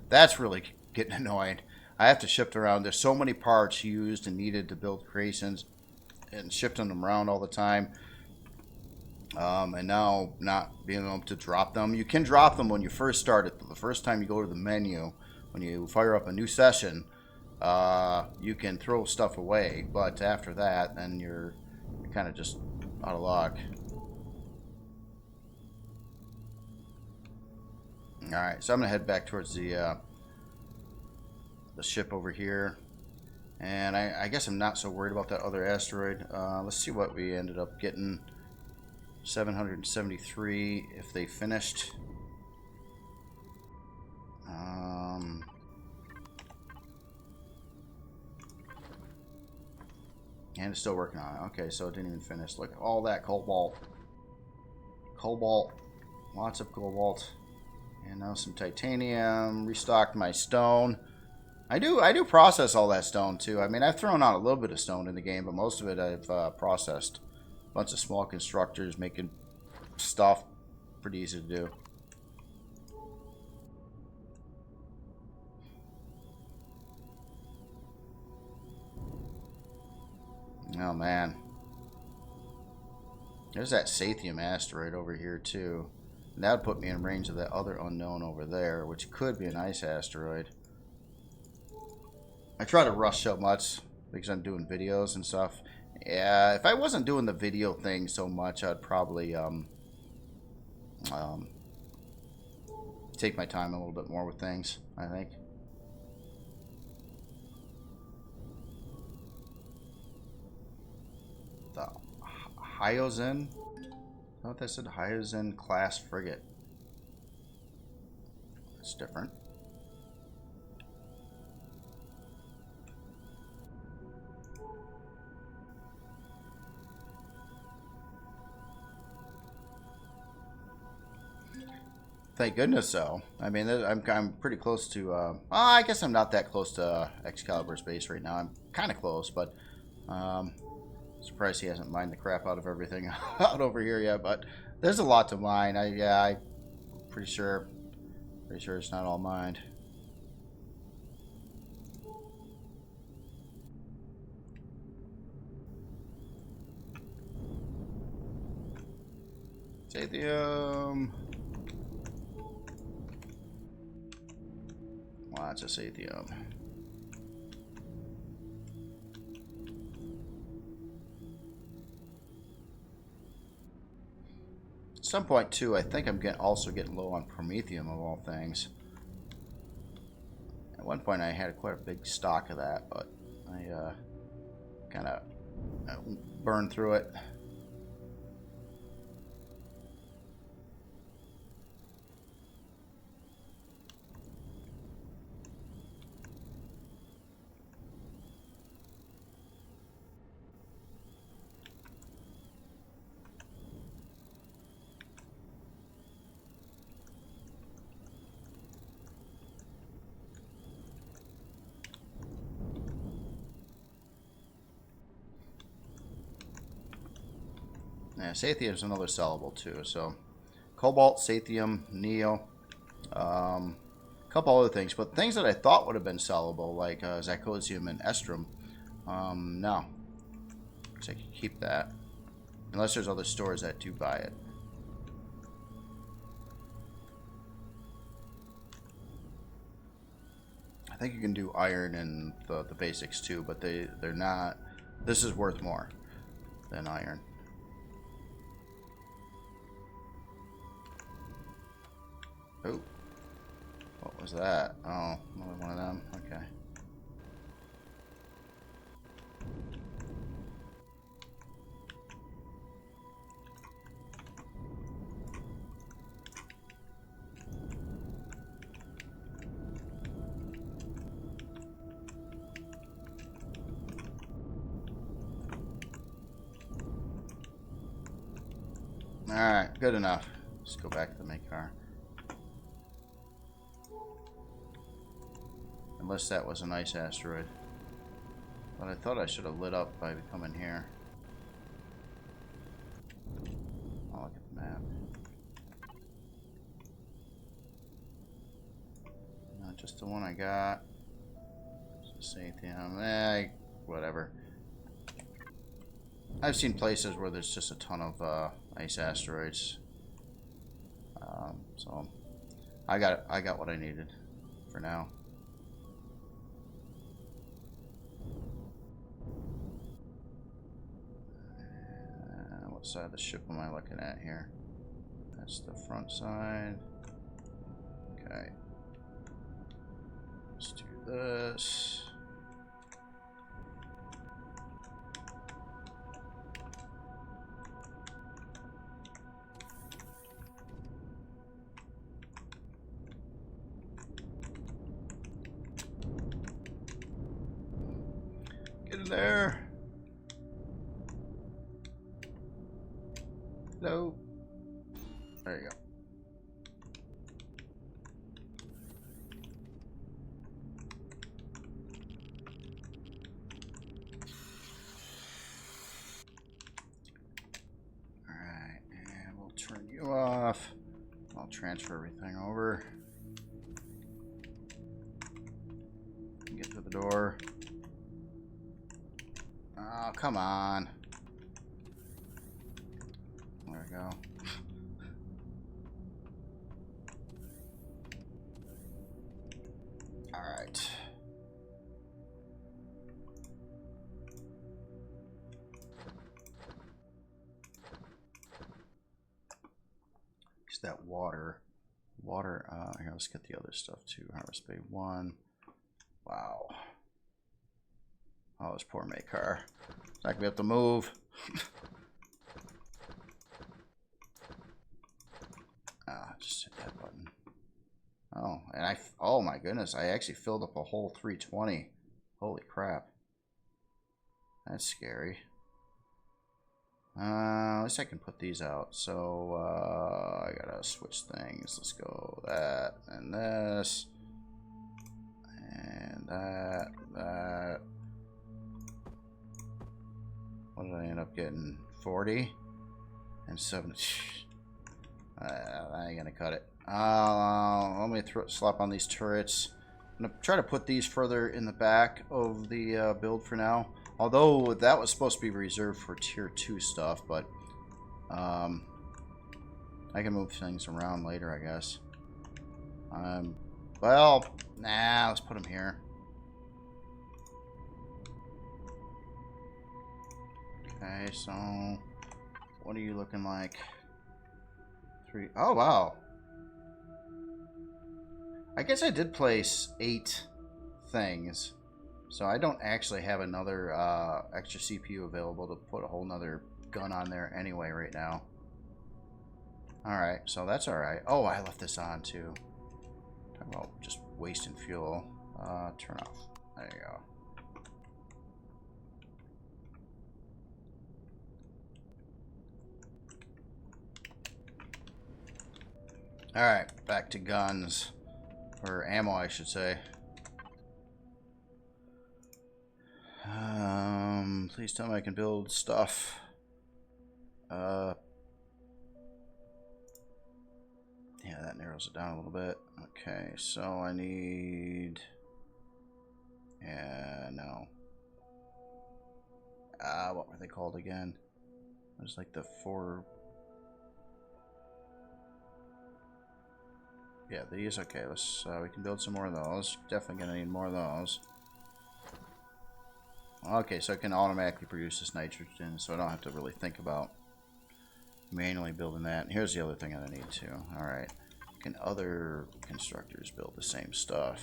That's really getting annoying. I have to shift around. There's so many parts used and needed to build creations and shifting them around all the time. And now not being able to drop them. You can drop them when you first start it. The first time you go to the menu, when you fire up a new session, you can throw stuff away. But after that, then you're kind of just out of luck. Alright, so I'm going to head back towards the ship over here. And I guess I'm not so worried about that other asteroid. Let's see what we ended up getting. 773 if they finished. And it's still working on it. Okay, so it didn't even finish. Look, all that cobalt. Cobalt. Lots of cobalt. And now some titanium. Restocked my stone. I do process all that stone too. I mean, I've thrown out a little bit of stone in the game, but most of it I've processed. A bunch of small constructors making stuff. Pretty easy to do. Oh man. There's that Sathium asteroid over here too. And that would put me in range of that other unknown over there, which could be an ice asteroid. I try to rush so much because I'm doing videos and stuff. Yeah, if I wasn't doing the video thing so much, I'd probably take my time a little bit more with things, I think. The Hyozin? I thought that said Hyozin class frigate. That's different. Thank goodness so. I mean, I'm pretty close to. I guess I'm not that close to XCaliber's base right now. I'm kind of close, but surprised he hasn't mined the crap out of everything out over here yet. But there's a lot to mine. I'm pretty sure it's not all mined. Sathium. Lots of Sathium. At some point too, I think I'm also getting low on Promethium of all things. At one point I had quite a big stock of that, but I kind of burned through it. Yeah, Sathium is another sellable too. So, Cobalt, Sathium, Neo, a couple other things. But things that I thought would have been sellable, like Zacosium and Estrum, no. So I can keep that. Unless there's other stores that do buy it. I think you can do iron and the basics too, but they're not. This is worth more than iron. Oh, what was that? Oh, another one of them. Okay. Alright, good enough. Let's go back to the main car. Unless that was a nice asteroid. But I thought I should have lit up by coming here. Oh, look at the map. Not just the one I got. Same thing. Whatever. I've seen places where there's just a ton of ice asteroids. So I got what I needed for now. What side of the ship am I looking at here? That's the front side. Okay. Let's do this. Get in there. No. There you go. Alright, and we'll turn you off. I'll transfer everything over. Get to the door. Oh, come on. There we go. All right. It's that water. Here, let's get the other stuff too. Harvest Bay 1. Wow. Oh, this poor Maycar. It's not gonna be able to move. Just hit that button. Oh, and oh my goodness, I actually filled up a whole 320. Holy crap. That's scary. At least I can put these out. So, I gotta switch things. Let's go that and this. And that. What did I end up getting? 40? And 70. I ain't gonna cut it. Let me slap on these turrets. I'm gonna try to put these further in the back of the build for now. Although that was supposed to be reserved for tier 2 stuff, but I can move things around later, I guess. Well, nah, let's put them here. Okay, so what are you looking like? 3. Oh, wow. I guess I did place 8 things. So I don't actually have another extra CPU available to put a whole nother gun on there anyway right now. Alright, so that's alright. Oh, I left this on too. Talk about just wasting fuel. Turn off. There you go. Alright, back to guns. Or ammo, I should say. Please tell me I can build stuff. Yeah, that narrows it down a little bit. Okay, so I need... Yeah, no. What were they called again? It was like the 4... Yeah, these, okay, let's, we can build some more of those. Definitely gonna need more of those. Okay, so it can automatically produce this nitrogen, so I don't have to really think about manually building that. And here's the other thing I need to. Alright. Can other constructors build the same stuff?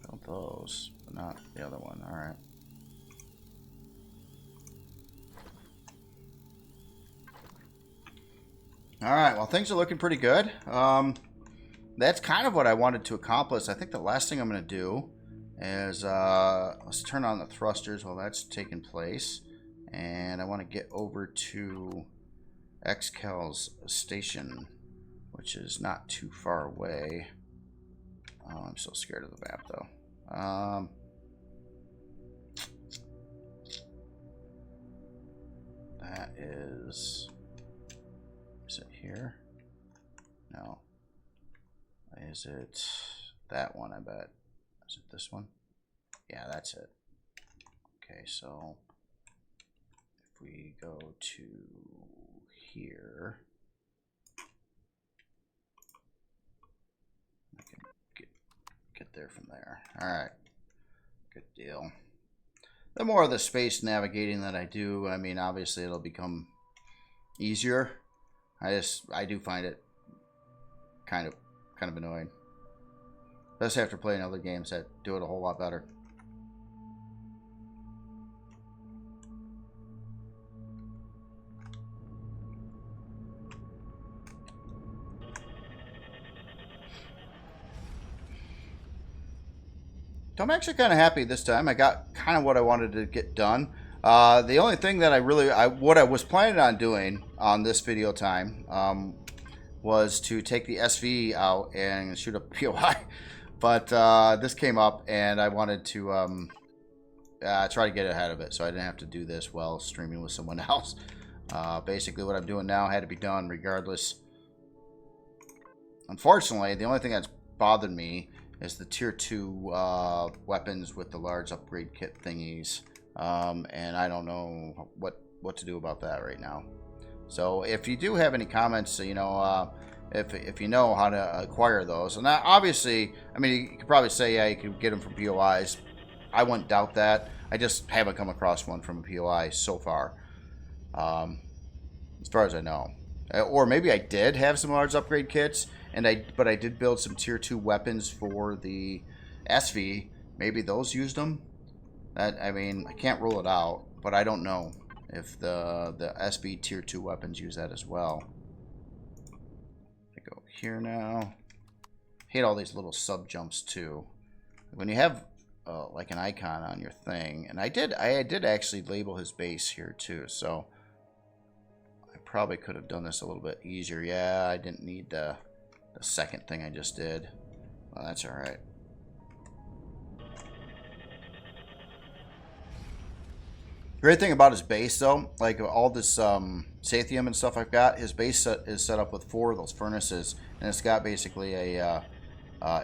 Build those, but not the other one. Alright. Alright, well, things are looking pretty good. That's kind of what I wanted to accomplish. I think the last thing I'm going to do is let's turn on the thrusters while that's taking place. And I want to get over to XCal's station, which is not too far away. Oh, I'm still scared of the map, though. That is it here? No. Is it that one, I bet? Is it this one? Yeah, that's it. Okay, so if we go to here, I can get there from there. Alright. Good deal. The more of the space navigating that I do, I mean, obviously it'll become easier. I do find it kind of annoying. Especially after playing other games that do it a whole lot better. So I'm actually kind of happy this time. I got kind of what I wanted to get done. The only thing that what I was planning on doing on this video time was to take the SV out and shoot up POI. But this came up and I wanted to try to get ahead of it so I didn't have to do this while streaming with someone else. Basically what I'm doing now had to be done regardless. Unfortunately, the only thing that's bothered me is the tier 2 weapons with the large upgrade kit thingies. And I don't know what to do about that right now. So if you do have any comments, you know, if you know how to acquire those, and obviously, I mean, you could probably say, yeah, you can get them from POIs. I wouldn't doubt that. I just haven't come across one from a POI so far, as far as I know. Or maybe I did have some large upgrade kits, but I did build some tier 2 weapons for the SV. Maybe those used them. I mean, I can't rule it out, but I don't know if the SB tier 2 weapons use that as well. I go here now. Hate all these little sub jumps too. When you have like an icon on your thing, and I did actually label his base here too, so I probably could have done this a little bit easier. Yeah, I didn't need the second thing I just did. Well, that's all right. Great thing about his base, though, like all this Sathium and stuff I've got, his base is set up with 4 of those furnaces, and it's got basically a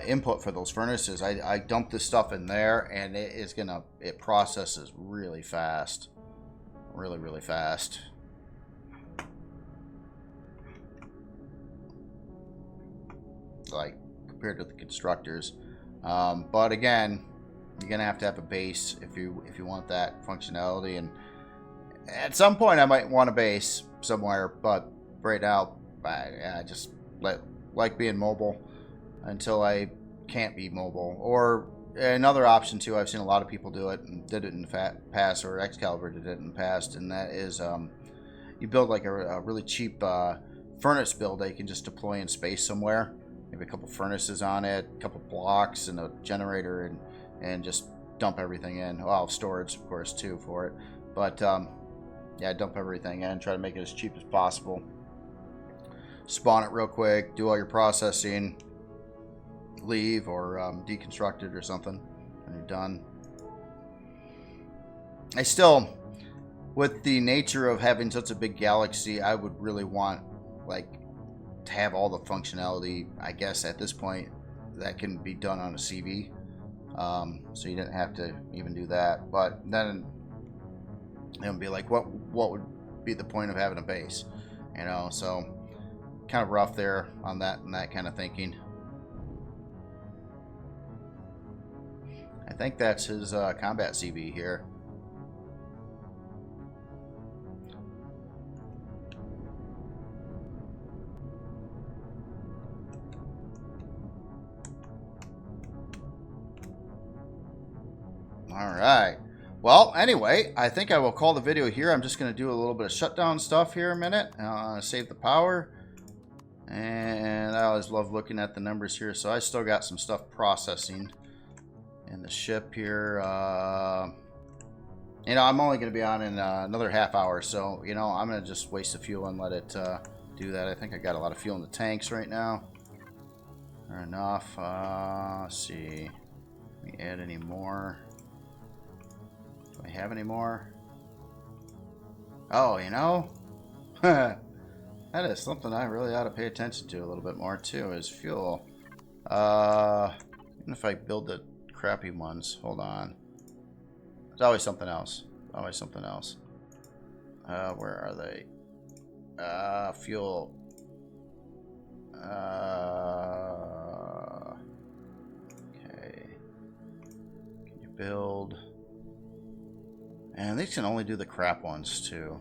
input for those furnaces. I dump this stuff in there, and it processes really fast, really fast. Like compared to the constructors, but again, you're gonna have to have a base if you want that functionality, and at some point I might want a base somewhere, but right now I just like being mobile until I can't be mobile. Or another option too, I've seen a lot of people do it and did it in the past, or XCaliber did it in the past, and that is you build like a really cheap furnace build that you can just deploy in space somewhere. Maybe a couple furnaces on it, a couple blocks, and a generator, and just dump everything in. Well, storage, of course, too, for it. But, yeah, dump everything in. Try to make it as cheap as possible. Spawn it real quick. Do all your processing. Leave, or deconstruct it or something. And you're done. I still, with the nature of having such a big galaxy, I would really want, like, to have all the functionality, I guess, at this point, that can be done on a CV. So you didn't have to even do that. But then it would be like, what would be the point of having a base? You know, so kind of rough there on that and that kind of thinking. I think that's his combat CV here. All right. Well, anyway, I think I will call the video here. I'm just going to do a little bit of shutdown stuff here a minute. Save the power. And I always love looking at the numbers here. So I still got some stuff processing in the ship here. You know, I'm only going to be on in another half hour. So, you know, I'm going to just waste the fuel and let it do that. I think I got a lot of fuel in the tanks right now. Or enough. Let's see. Let me add any more. Do I have any more? Oh, you know, that is something I really ought to pay attention to a little bit more too, is fuel. Even if I build the crappy ones, hold on. There's always something else. Always something else. Where are they? Fuel. Okay. Can you build? And these can only do the crap ones, too.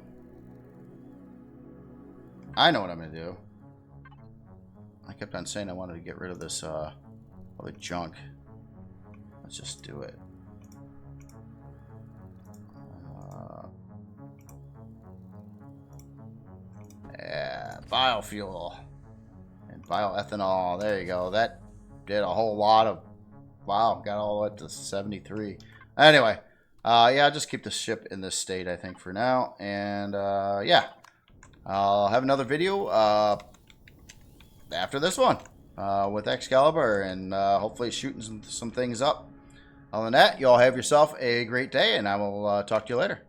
I know what I'm going to do. I kept on saying I wanted to get rid of this all the junk. Let's just do it. Yeah, biofuel. And bioethanol. There you go. That did a whole lot of... Wow, got all the way to 73. Anyway. Yeah, I'll just keep the ship in this state, I think, for now. And, yeah. I'll have another video after this one with XCaliber and hopefully shooting some things up. Other than that, you all have yourself a great day, and I will talk to you later.